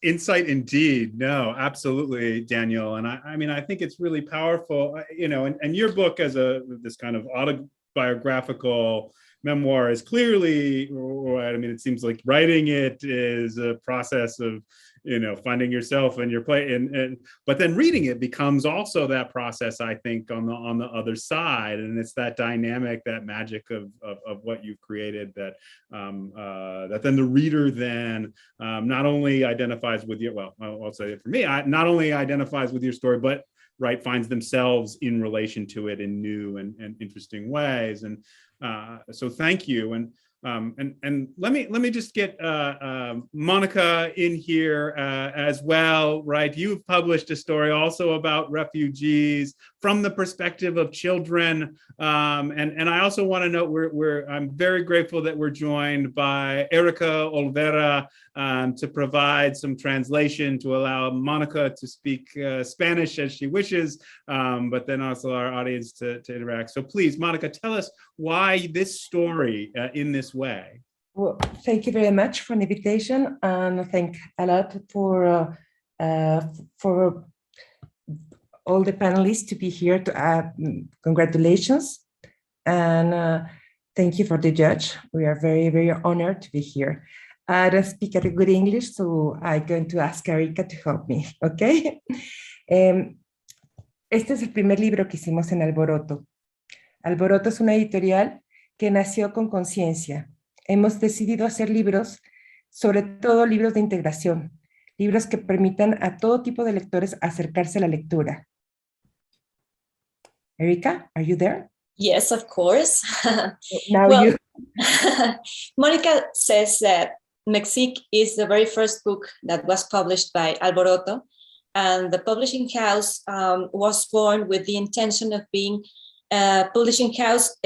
Insight indeed. No, absolutely, Daniel. And I mean, I think it's really powerful, and your book as this kind of biographical memoir is clearly, I mean, it seems like writing it is a process of, finding yourself and your play, but then reading it becomes also that process, I think, on the other side, and it's that dynamic, that magic of what you've created that that then the reader then not only identifies with your, well, I'll say it for me, not only identifies with your story, but finds themselves in relation to it in new and interesting ways. And so thank you. And let me just get Monica in here as well, right? You've published a story also about refugees from the perspective of children. And I also want to note I'm very grateful that we're joined by Erica Olvera to provide some translation to allow Monica to speak Spanish as she wishes, but then also our audience to interact. So please, Monica, tell us why this story in this way. Well, thank you very much for the invitation, and thank a lot for all the panelists to be here. Congratulations, and thank you for the judge. We are very, very honored to be here. I don't speak a good English, so I'm going to ask Erika to help me, okay? Este es el primer libro que hicimos en Alboroto. Alboroto es una editorial que nació con conciencia. Hemos decidido hacer libros, sobre todo libros de integración, libros que permitan a todo tipo de lectores acercarse a la lectura. Erika, are you there? Yes, of course. Now well, you. Monica says that Mexique is the very first book that was published by Alboroto, and the publishing house was born with the intention of being a publishing house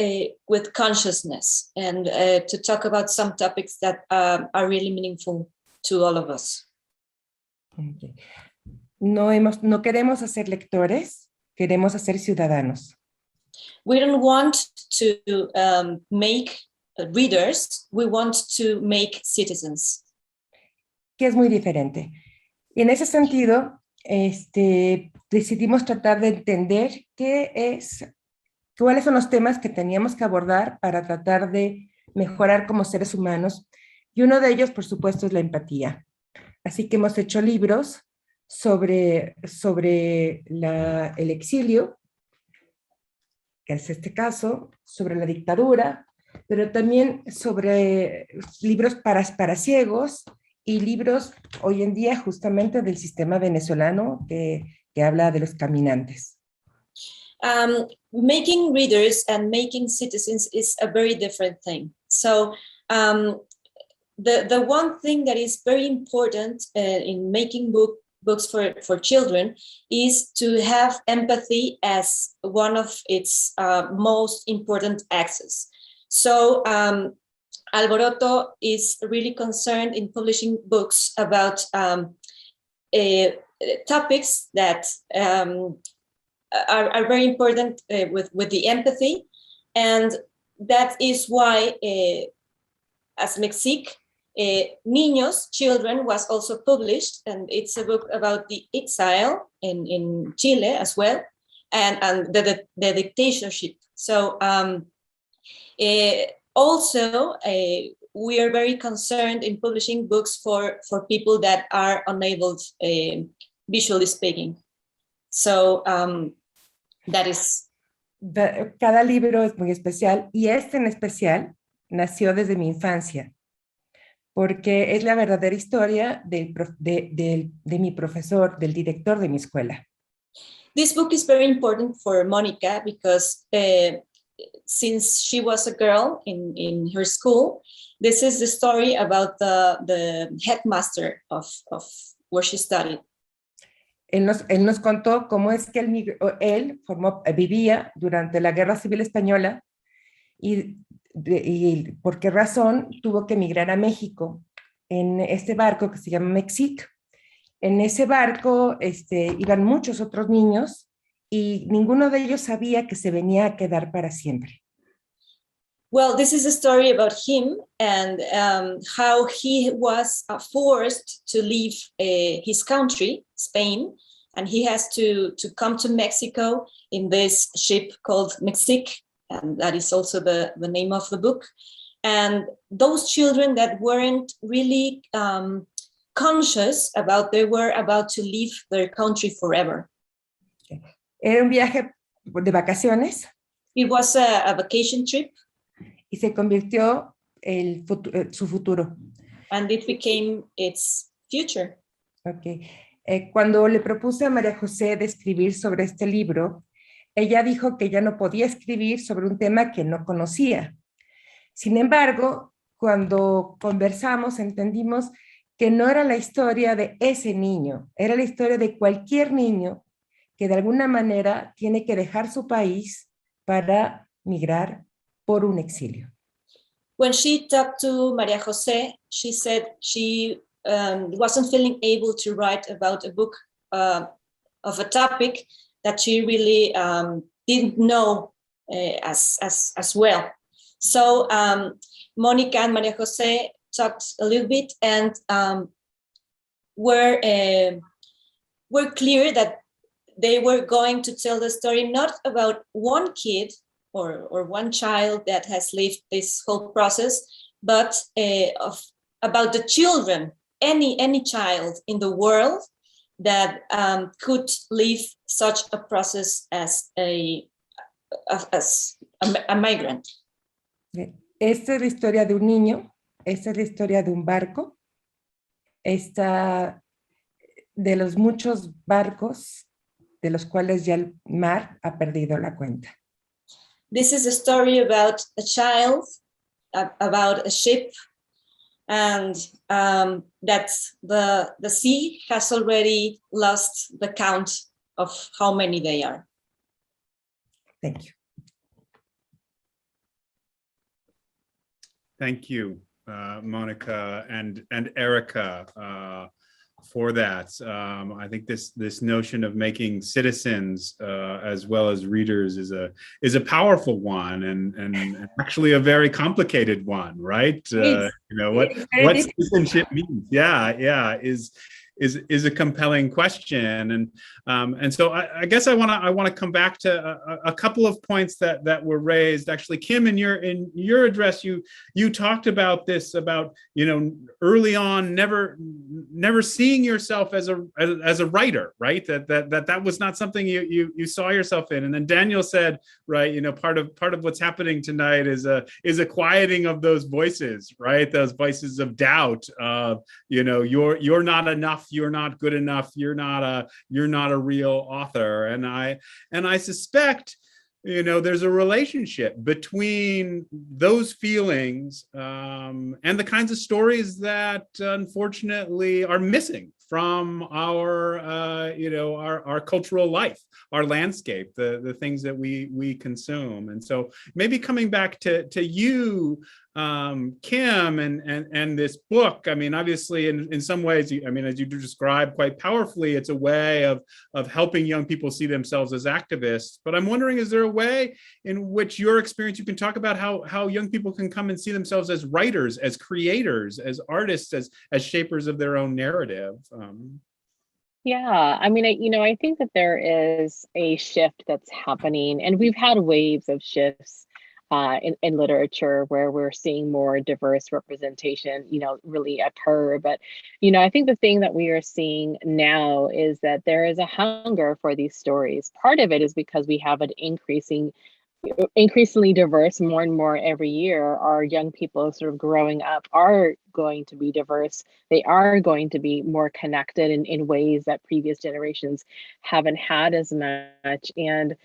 with consciousness and to talk about some topics that are really meaningful to all of us. Okay. No queremos hacer lectores, queremos hacer ciudadanos. We don't want to make readers, we want to make citizens. Que es muy diferente. Y en ese sentido, decidimos tratar de entender cuáles son los temas que teníamos que abordar para tratar de mejorar como seres humanos. Y uno de ellos, por supuesto, es la empatía. Así que hemos hecho libros sobre el exilio, que es este caso, sobre la dictadura, pero también sobre libros para ciegos y libros hoy en día justamente del sistema venezolano que habla de los caminantes. Making readers and making citizens is a very different thing. So the one thing that is very important in making books for children is to have empathy as one of its most important axes. So Alboroto is really concerned in publishing books about topics that are very important with the empathy, and that is why as Mexique, Niños, Children was also published, and it's a book about the exile in Chile as well, and the dictatorship. So also we are very concerned in publishing books for people that are unable visually speaking. So that is. Cada libro es muy especial, y este en especial nació desde mi infancia, porque es la verdadera historia de mi profesor, del director de mi escuela. This book is very important for Monica because since she was a girl in her school, this is the story about the headmaster of where she studied. Él nos contó cómo es que él vivía durante la Guerra Civil Española y por qué razón tuvo que emigrar a México en este barco que se llama Mexique. En ese barco iban muchos otros niños y ninguno de ellos sabía que se venía a quedar para siempre. Well, this is a story about him and how he was forced to leave his country, Spain, and he has to come to Mexico in this ship called Mexique, and that is also the name of the book. And those children that weren't really conscious about they were about to leave their country forever. Era un viaje de vacaciones It was a vacation trip, y se convirtió su futuro. and it became its future. Okay. Cuando le propuse a María José de escribir sobre este libro, ella dijo que ya no podía escribir sobre un tema que no conocía. Sin embargo, cuando conversamos, entendimos que no era la historia de ese niño, era la historia de cualquier niño que de alguna manera tiene que dejar su país para migrar por un exilio. When she talked to Maria Jose, she said she wasn't feeling able to write about a book of a topic that she really didn't know as well. So Monica and Maria Jose talked a little bit and were clear that they were going to tell the story not about one kid or one child that has lived this whole process, but about the children, any child in the world that could live such a process as a migrant. Esta es la historia de un niño, esta es la historia de un barco, esta de los muchos barcos de los cuales ya el mar ha perdido la cuenta. This is a story about a child, about a ship, and that the sea has already lost the count of how many they are. Thank you. Thank you, Monica and Erica, for that. I think this notion of making citizens as well as readers is a powerful one and actually a very complicated one, right? You know what citizenship means. Yeah, is a compelling question, and so I guess I want to come back to a couple of points that were raised. Actually, Kim, in your address, you talked about this, about early on never seeing yourself as a writer, right? That was not something you saw yourself in. And then Daniel said, right, part of what's happening tonight is a quieting of those voices, right? Those voices of doubt of you're not enough. You're not good enough. You're not a real author. And I suspect there's a relationship between those feelings and the kinds of stories that unfortunately are missing from our cultural life, our landscape, the things that we consume. And so maybe coming back to you, Kim, and this book. I mean, obviously, in some ways, as you describe quite powerfully, it's a way of helping young people see themselves as activists. But I'm wondering, is there a way in which your experience, you can talk about how young people can come and see themselves as writers, as creators, as artists, as shapers of their own narrative? Yeah, I think that there is a shift that's happening, and we've had waves of shifts in literature where we're seeing more diverse representation, really occur. But, I think the thing that we are seeing now is that there is a hunger for these stories. Part of it is because we have an increasingly diverse, more and more every year. Our young people sort of growing up are going to be diverse. They are going to be more connected in ways that previous generations haven't had as much. And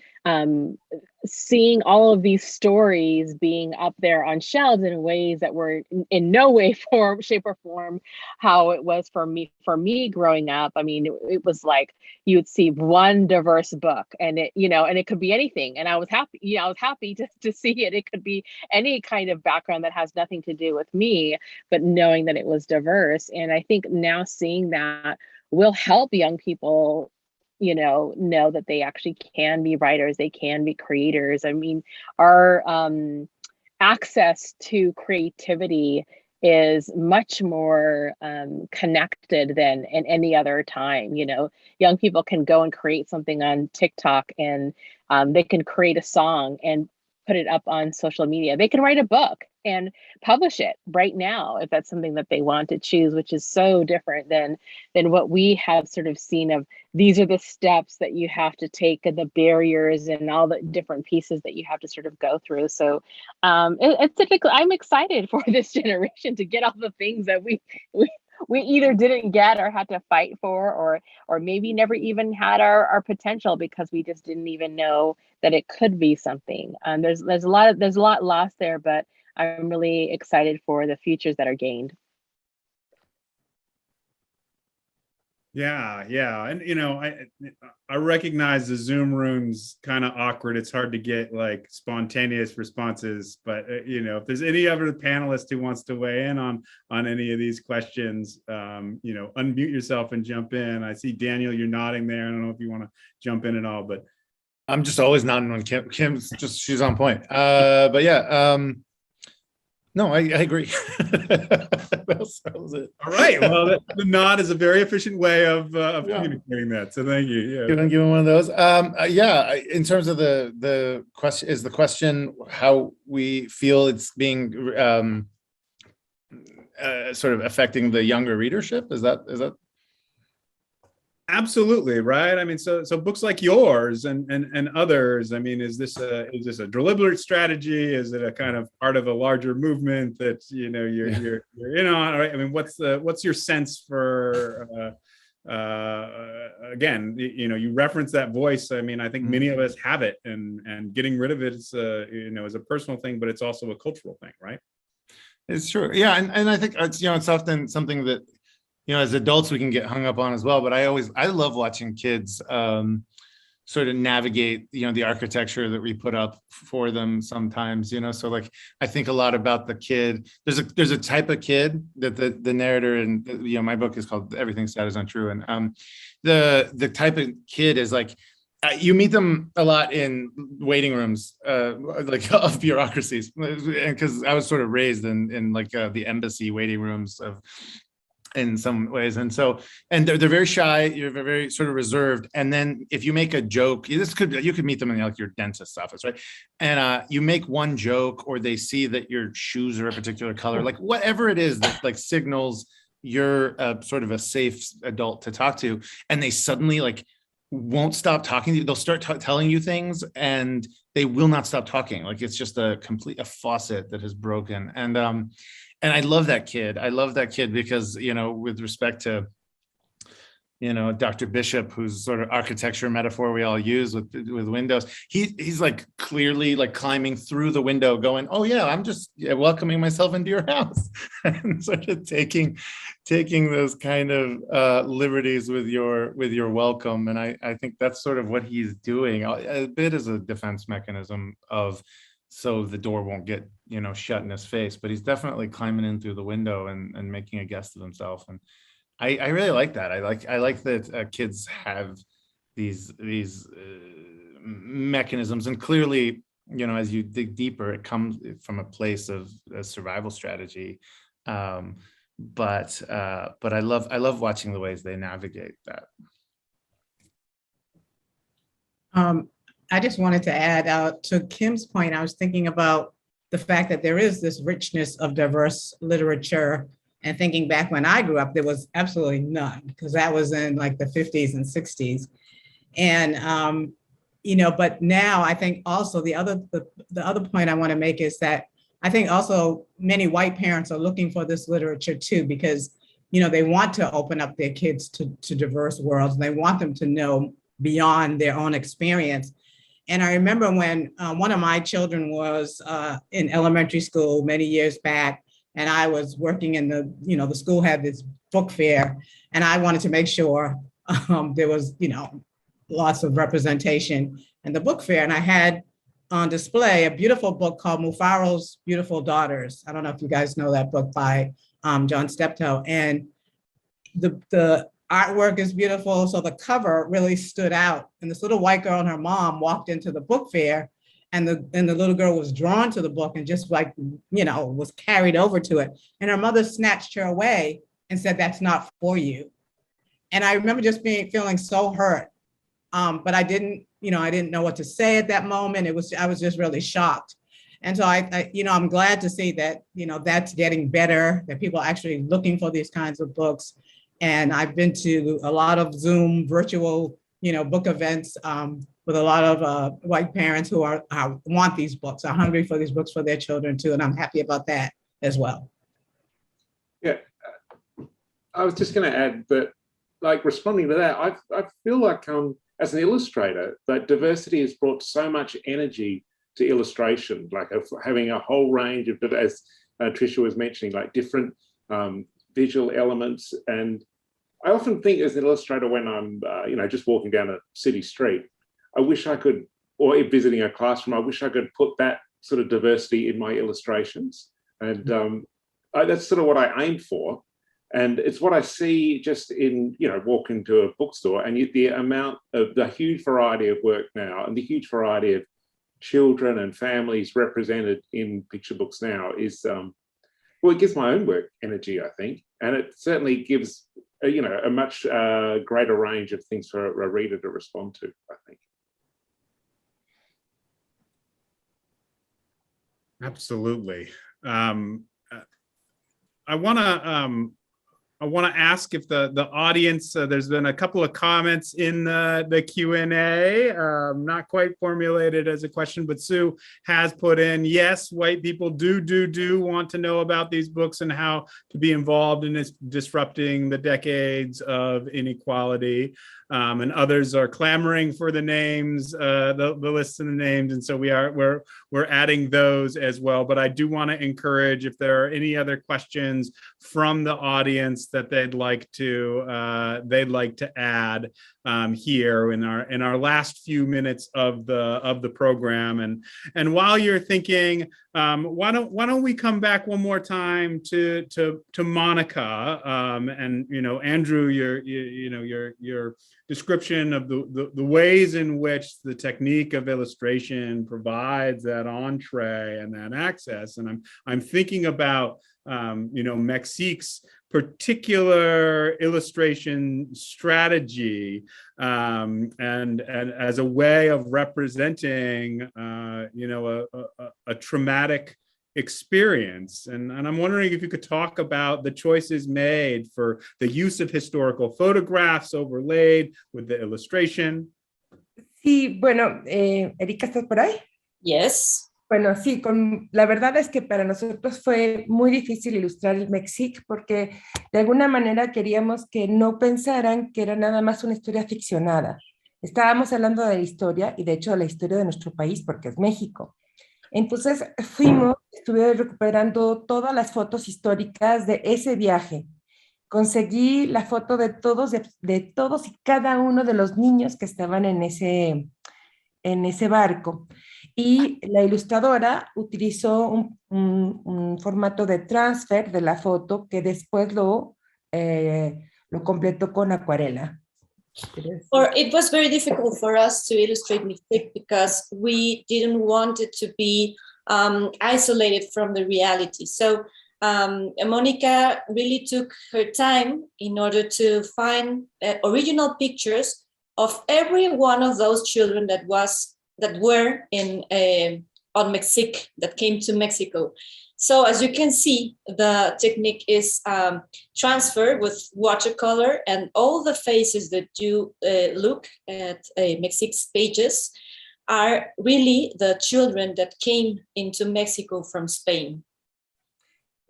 seeing all of these stories being up there on shelves in ways that were in no way, shape or form how it was for me growing up. It was like you would see one diverse book and it could be anything. And I was happy to see it. It could be any kind of background that has nothing to do with me, but knowing that it was diverse. And I think now seeing that will help young people know that they actually can be writers, they can be creators. Our access to creativity is much more connected than in any other time. Young people can go and create something on TikTok, and they can create a song, and put it up on social media. They can write a book and publish it right now if that's something that they want to choose, which is so different than what we have sort of seen of these are the steps that you have to take and the barriers and all the different pieces that you have to sort of go through. So it's typically, I'm excited for this generation to get all the things that we either didn't get or had to fight for, or maybe never even had our potential because we just didn't even know that it could be something. There's a lot lost there, but I'm really excited for the futures that are gained. Yeah, and I recognize the Zoom room's kind of awkward. It's hard to get like spontaneous responses, but if there's any other panelist who wants to weigh in on any of these questions, unmute yourself and jump in. I see Daniel, you're nodding there. I don't know if you want to jump in at all, but I'm just always nodding when Kim's just, she's on point. But yeah, no, I agree. That was it. All right. Well, the nod is a very efficient way of communicating that. So thank you. Yeah. Give him one of those. Yeah. In terms of the question how we feel it's being sort of affecting the younger readership. Is that? Absolutely, right. I mean, so books like yours and others. I mean, is this a deliberate strategy? Is it a kind of part of a larger movement that you're in on? Right? I mean, what's your sense for? Again, you reference that voice. I mean, I think many of us have it, and getting rid of it is is a personal thing, but it's also a cultural thing, right? It's true, yeah, and I think it's it's often something that. As adults, we can get hung up on as well. But I love watching kids sort of navigate, the architecture that we put up for them sometimes, so like, I think a lot about the kid. There's a type of kid that the narrator and, my book is called Everything Sad is Untrue. And the type of kid is like, you meet them a lot in waiting rooms, like of bureaucracies, because I was sort of raised in like the embassy waiting rooms in some ways. And they're very shy, you're very sort of reserved. And then if you make a joke, you could meet them in like your dentist's office, right? And you make one joke, or they see that your shoes are a particular color, like whatever it is that like signals you're sort of a safe adult to talk to, and they suddenly like won't stop talking to you. They'll start telling you things and they will not stop talking. Like it's just a faucet that has broken. And I love that kid. I love that kid because, with respect to, Dr. Bishop, whose sort of architecture metaphor we all use with windows, he's like clearly like climbing through the window going, oh yeah, I'm just welcoming myself into your house, and sort of taking those kind of liberties with your welcome. And I think that's sort of what he's doing a bit as a defense mechanism so the door won't get shut in his face, but he's definitely climbing in through the window and making a guest of himself. And I really like that. I like that kids have these mechanisms, and clearly as you dig deeper, it comes from a place of a survival strategy. But I love watching the ways they navigate that. I just wanted to add to Kim's point. I was thinking about the fact that there is this richness of diverse literature, and thinking back when I grew up, there was absolutely none, because that was in like the 50s and 60s. And, but now I think also the other point I want to make is that I think also many white parents are looking for this literature too, because, they want to open up their kids to diverse worlds, and they want them to know beyond their own experience. And I remember when one of my children was in elementary school many years back, and I was working in the school had this book fair, and I wanted to make sure there was, lots of representation in the book fair. And I had on display a beautiful book called Mufaro's Beautiful Daughters. I don't know if you guys know that book by John Steptoe. And the artwork is beautiful. So the cover really stood out. And this little white girl and her mom walked into the book fair, and the little girl was drawn to the book and just like, was carried over to it. And her mother snatched her away and said, "That's not for you." And I remember just feeling so hurt. But I didn't, I didn't know what to say at that moment. I was just really shocked. And so I'm glad to see that, that's getting better, that people are actually looking for these kinds of books. And I've been to a lot of Zoom virtual, book events with a lot of white parents who want these books, are hungry for these books for their children too. And I'm happy about that as well. Yeah, I was just going to add that, like, responding to that, I feel like as an illustrator, that diversity has brought so much energy to illustration, like having a whole range of, as Tricia was mentioning, like different visual elements. And I often think as an illustrator, when I'm, just walking down a city street, I wish I could, or visiting a classroom, I wish I could put that sort of diversity in my illustrations. And that's sort of what I aim for. And it's what I see just in, walking to a bookstore, and the amount of the huge variety of work now and the huge variety of children and families represented in picture books now is, it gives my own work energy, I think. And it certainly gives, a much greater range of things for a reader to respond to, I think. Absolutely. I want to ask if the audience, there's been a couple of comments in the Q&A, not quite formulated as a question, but Sue has put in, yes, white people do want to know about these books and how to be involved in disrupting the decades of inequality. And others are clamoring for the names, the lists and the names, and so we're adding those as well. But I do want to encourage, if there are any other questions from the audience that they'd like to add here in our last few minutes of the program. And while you're thinking, why don't we come back one more time to Monica, and Andrew, your description of the ways in which the technique of illustration provides that entree and that access. And I'm thinking about Mexique's particular illustration strategy, and as a way of representing a traumatic experience. And I'm wondering if you could talk about the choices made for the use of historical photographs overlaid with the illustration. Sí, bueno, Erika, ¿estás por ahí? Yes. Bueno, sí, la verdad es que para nosotros fue muy difícil ilustrar el Mexique porque de alguna manera queríamos que no pensaran que era nada más una historia ficcionada. Estábamos hablando de la historia, y de hecho de la historia de nuestro país, porque es México. Entonces estuve recuperando todas las fotos históricas de ese viaje. Conseguí la foto de todos y cada uno de los niños que estaban en ese barco. Y la ilustradora utilizó un formato de transfer de la foto que después lo completó con acuarela. It was very difficult for us to illustrate Mexique because we didn't want it to be isolated from the reality. So Monica really took her time in order to find original pictures of every one of those children that were on Mexique, that came to Mexico. So as you can see, the technique is transferred with watercolor, and all the faces that you look at Mexique's pages are really the children that came into Mexico from Spain.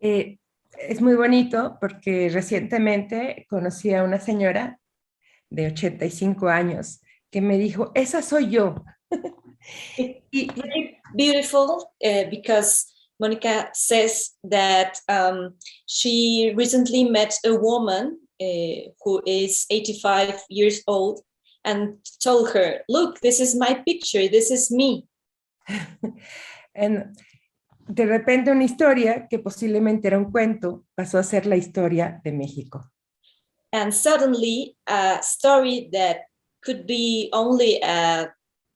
Es muy bonito porque recientemente conocí a una señora de 85 años que me dijo, esa soy yo. It's very beautiful because Monica says that she recently met a woman who is 85 years old and told her, look, this is my picture, this is me. And de repente una historia que posiblemente era un cuento pasó a ser la historia de México. And suddenly a story that could be only a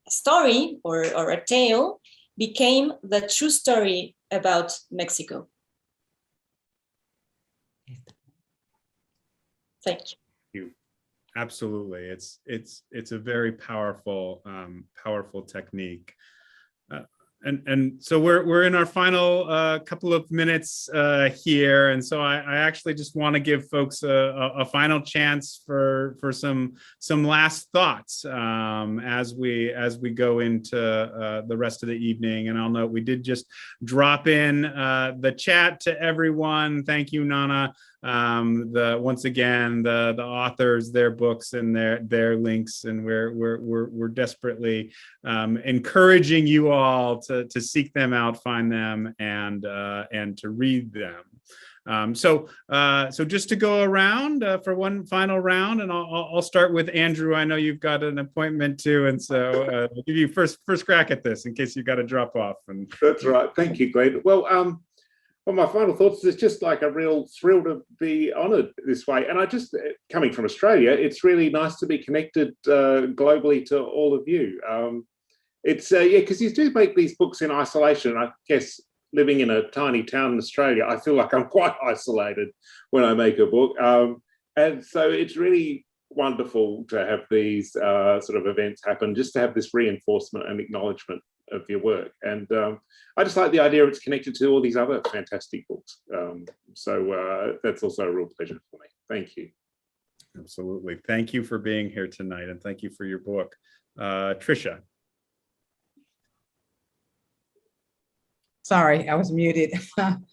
story or a tale became the true story about Mexico. Thank you. Absolutely. It's a very powerful, powerful technique. And so we're in our final couple of minutes here, and so I actually just want to give folks a final chance for some last thoughts as we go into the rest of the evening. And I'll note we did just drop in the chat to everyone. Thank you, Nana. Once again, the authors, their books, and their links, and we're desperately encouraging you all to seek them out, find them, and to read them. So just to go around for one final round, and I'll start with Andrew. I know you've got an appointment too, and so I'll give you first crack at this in case you've got to drop off. And that's right. Thank you, Glenn. Well, my final thoughts is just like a real thrill to be honoured this way. And I just, coming from Australia, it's really nice to be connected globally to all of you. It's, because you do make these books in isolation. I guess living in a tiny town in Australia, I feel like I'm quite isolated when I make a book. And so it's really wonderful to have these sort of events happen, just to have this reinforcement and acknowledgement of your work. And I just like the idea it's connected to all these other fantastic books. So that's also a real pleasure for me. Thank you. Absolutely. Thank you for being here tonight, and thank you for your book. Tricia. Sorry, I was muted. Nana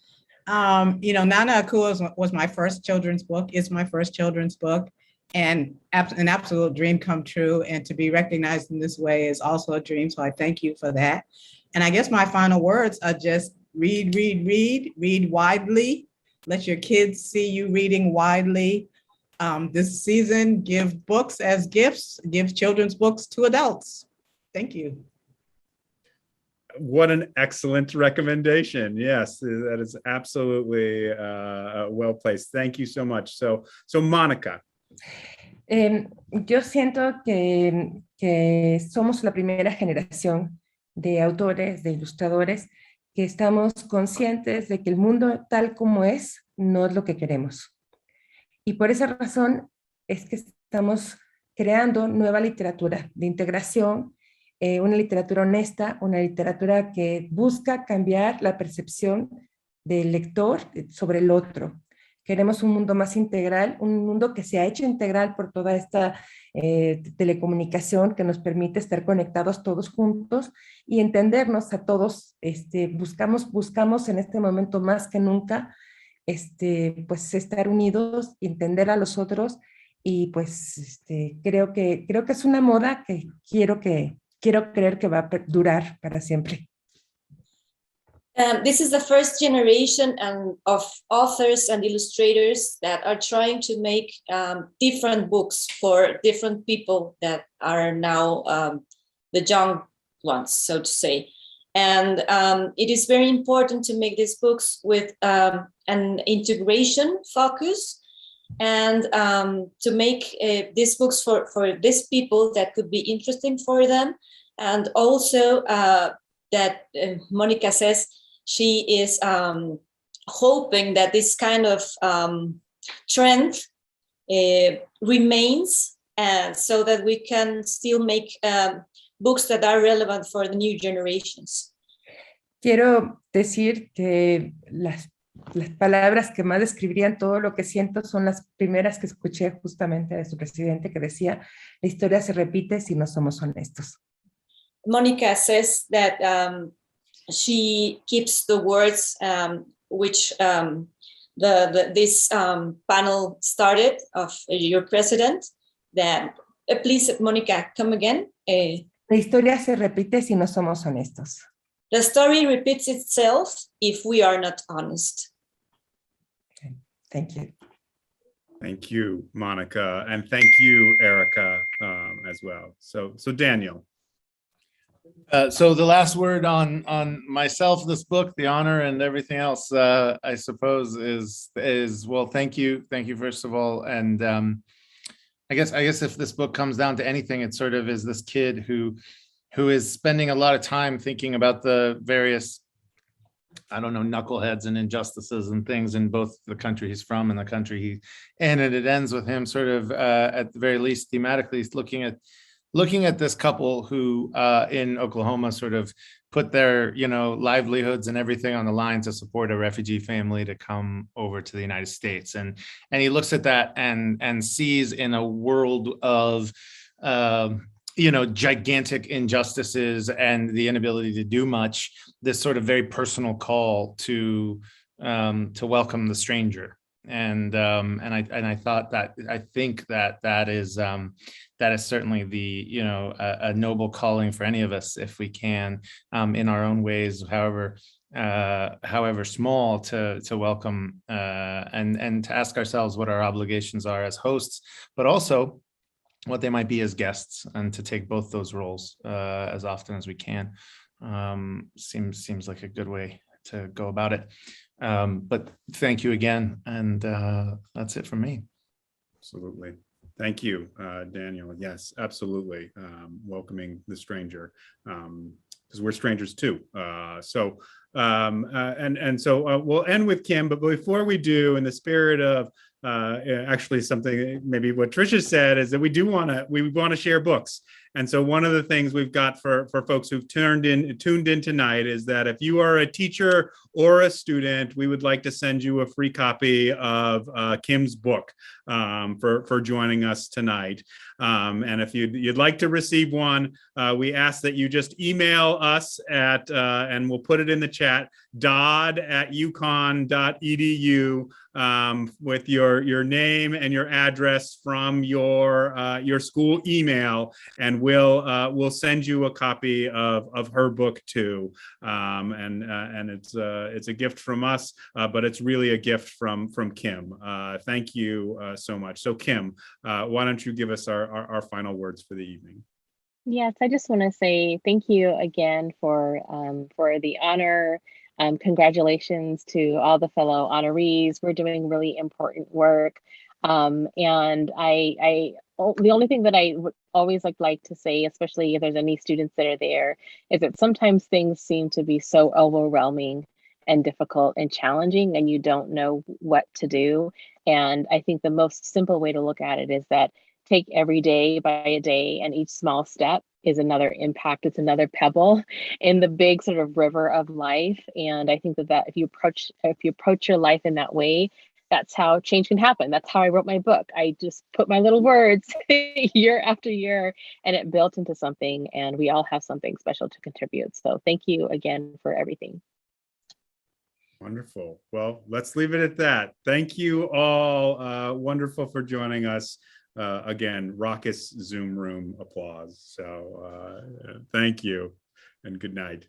Akua was my first children's book, is my first children's book, and an absolute dream come true. And to be recognized in this way is also a dream. So I thank you for that. And I guess my final words are just read widely. Let your kids see you reading widely. This season, give books as gifts, give children's books to adults. Thank you. What an excellent recommendation. Yes, that is absolutely well placed. Thank you so much. So Monica. Yo siento que somos la primera generación de autores, de ilustradores, que estamos conscientes de que el mundo tal como es no es lo que queremos. Y por esa razón es que estamos creando nueva literatura de integración, una literatura honesta, una literatura que busca cambiar la percepción del lector sobre el otro. Queremos un mundo más integral, un mundo que se ha hecho integral por toda esta telecomunicación que nos permite estar conectados todos juntos y entendernos a todos. Buscamos en este momento más que nunca pues estar unidos, entender a los otros, y pues creo que es una moda que quiero creer que va a durar para siempre. This is the first generation of authors and illustrators that are trying to make different books for different people that are now the young ones, so to say. And it is very important to make these books with an integration focus, and to make these books for these people that could be interesting for them. And also that Monica says, she is hoping that this kind of trend remains, so that we can still make books that are relevant for the new generations. Quiero decir que las palabras que más describirían todo lo que siento son las primeras que escuché justamente de su presidente, que decía: la historia se repite si no somos honestos. Monica says that she keeps the words which this panel started of your president. That please, Monica, come again. La historia se repite si no somos honestos. The story repeats itself if we are not honest. Okay. Thank you. Thank you, Monica, and thank you, Erica, as well. So Daniel. So the last word on myself, this book, the honor, and everything else, I suppose, is well, thank you first of all, and I guess if this book comes down to anything, it sort of is this kid who is spending a lot of time thinking about the various I don't know, knuckleheads and injustices and things in both the country he's from and the country and it ends with him sort of at the very least thematically looking at this couple who in Oklahoma sort of put their livelihoods and everything on the line to support a refugee family to come over to the United States, and he looks at that and sees in a world of gigantic injustices and the inability to do much, this sort of very personal call to welcome the stranger. And I thought that I think that is certainly the a noble calling for any of us, if we can in our own ways, however small, to welcome and to ask ourselves what our obligations are as hosts, but also what they might be as guests, and to take both those roles as often as we can. Seems like a good way to go about it. But thank you again, and that's it from me. Absolutely. Thank you, Daniel. Yes, absolutely. Welcoming the stranger, because we're strangers too. So we'll end with Kim, but before we do, in the spirit of actually something, maybe what Tricia said, is that we want to share books. And so one of the things we've got for folks who've tuned in tonight is that if you are a teacher or a student, we would like to send you a free copy of Kim's book for joining us tonight. And if you'd like to receive one, we ask that you just email us at, and we'll put it in the chat, dodd@uconn.edu, with your name and your address from your school email, and we'll send you a copy of her book too. And it's a gift from us, but it's really a gift from Kim. Thank you so much. So Kim, why don't you give us our final words for the evening? Yes, I just want to say thank you again for the honor. Congratulations to all the fellow honorees. We're doing really important work. And the only thing that I would always like to say, especially if there's any students that are there, is that sometimes things seem to be so overwhelming and difficult and challenging, and you don't know what to do. And I think the most simple way to look at it is that take every day by a day, and each small step is another impact. It's another pebble in the big sort of river of life. And I think that if you approach your life in that way, that's how change can happen. That's how I wrote my book. I just put my little words year after year, and it built into something, and we all have something special to contribute. So thank you again for everything. Wonderful. Well, let's leave it at that. Thank you all. Wonderful for joining us. Again, raucous Zoom room applause. So thank you and good night.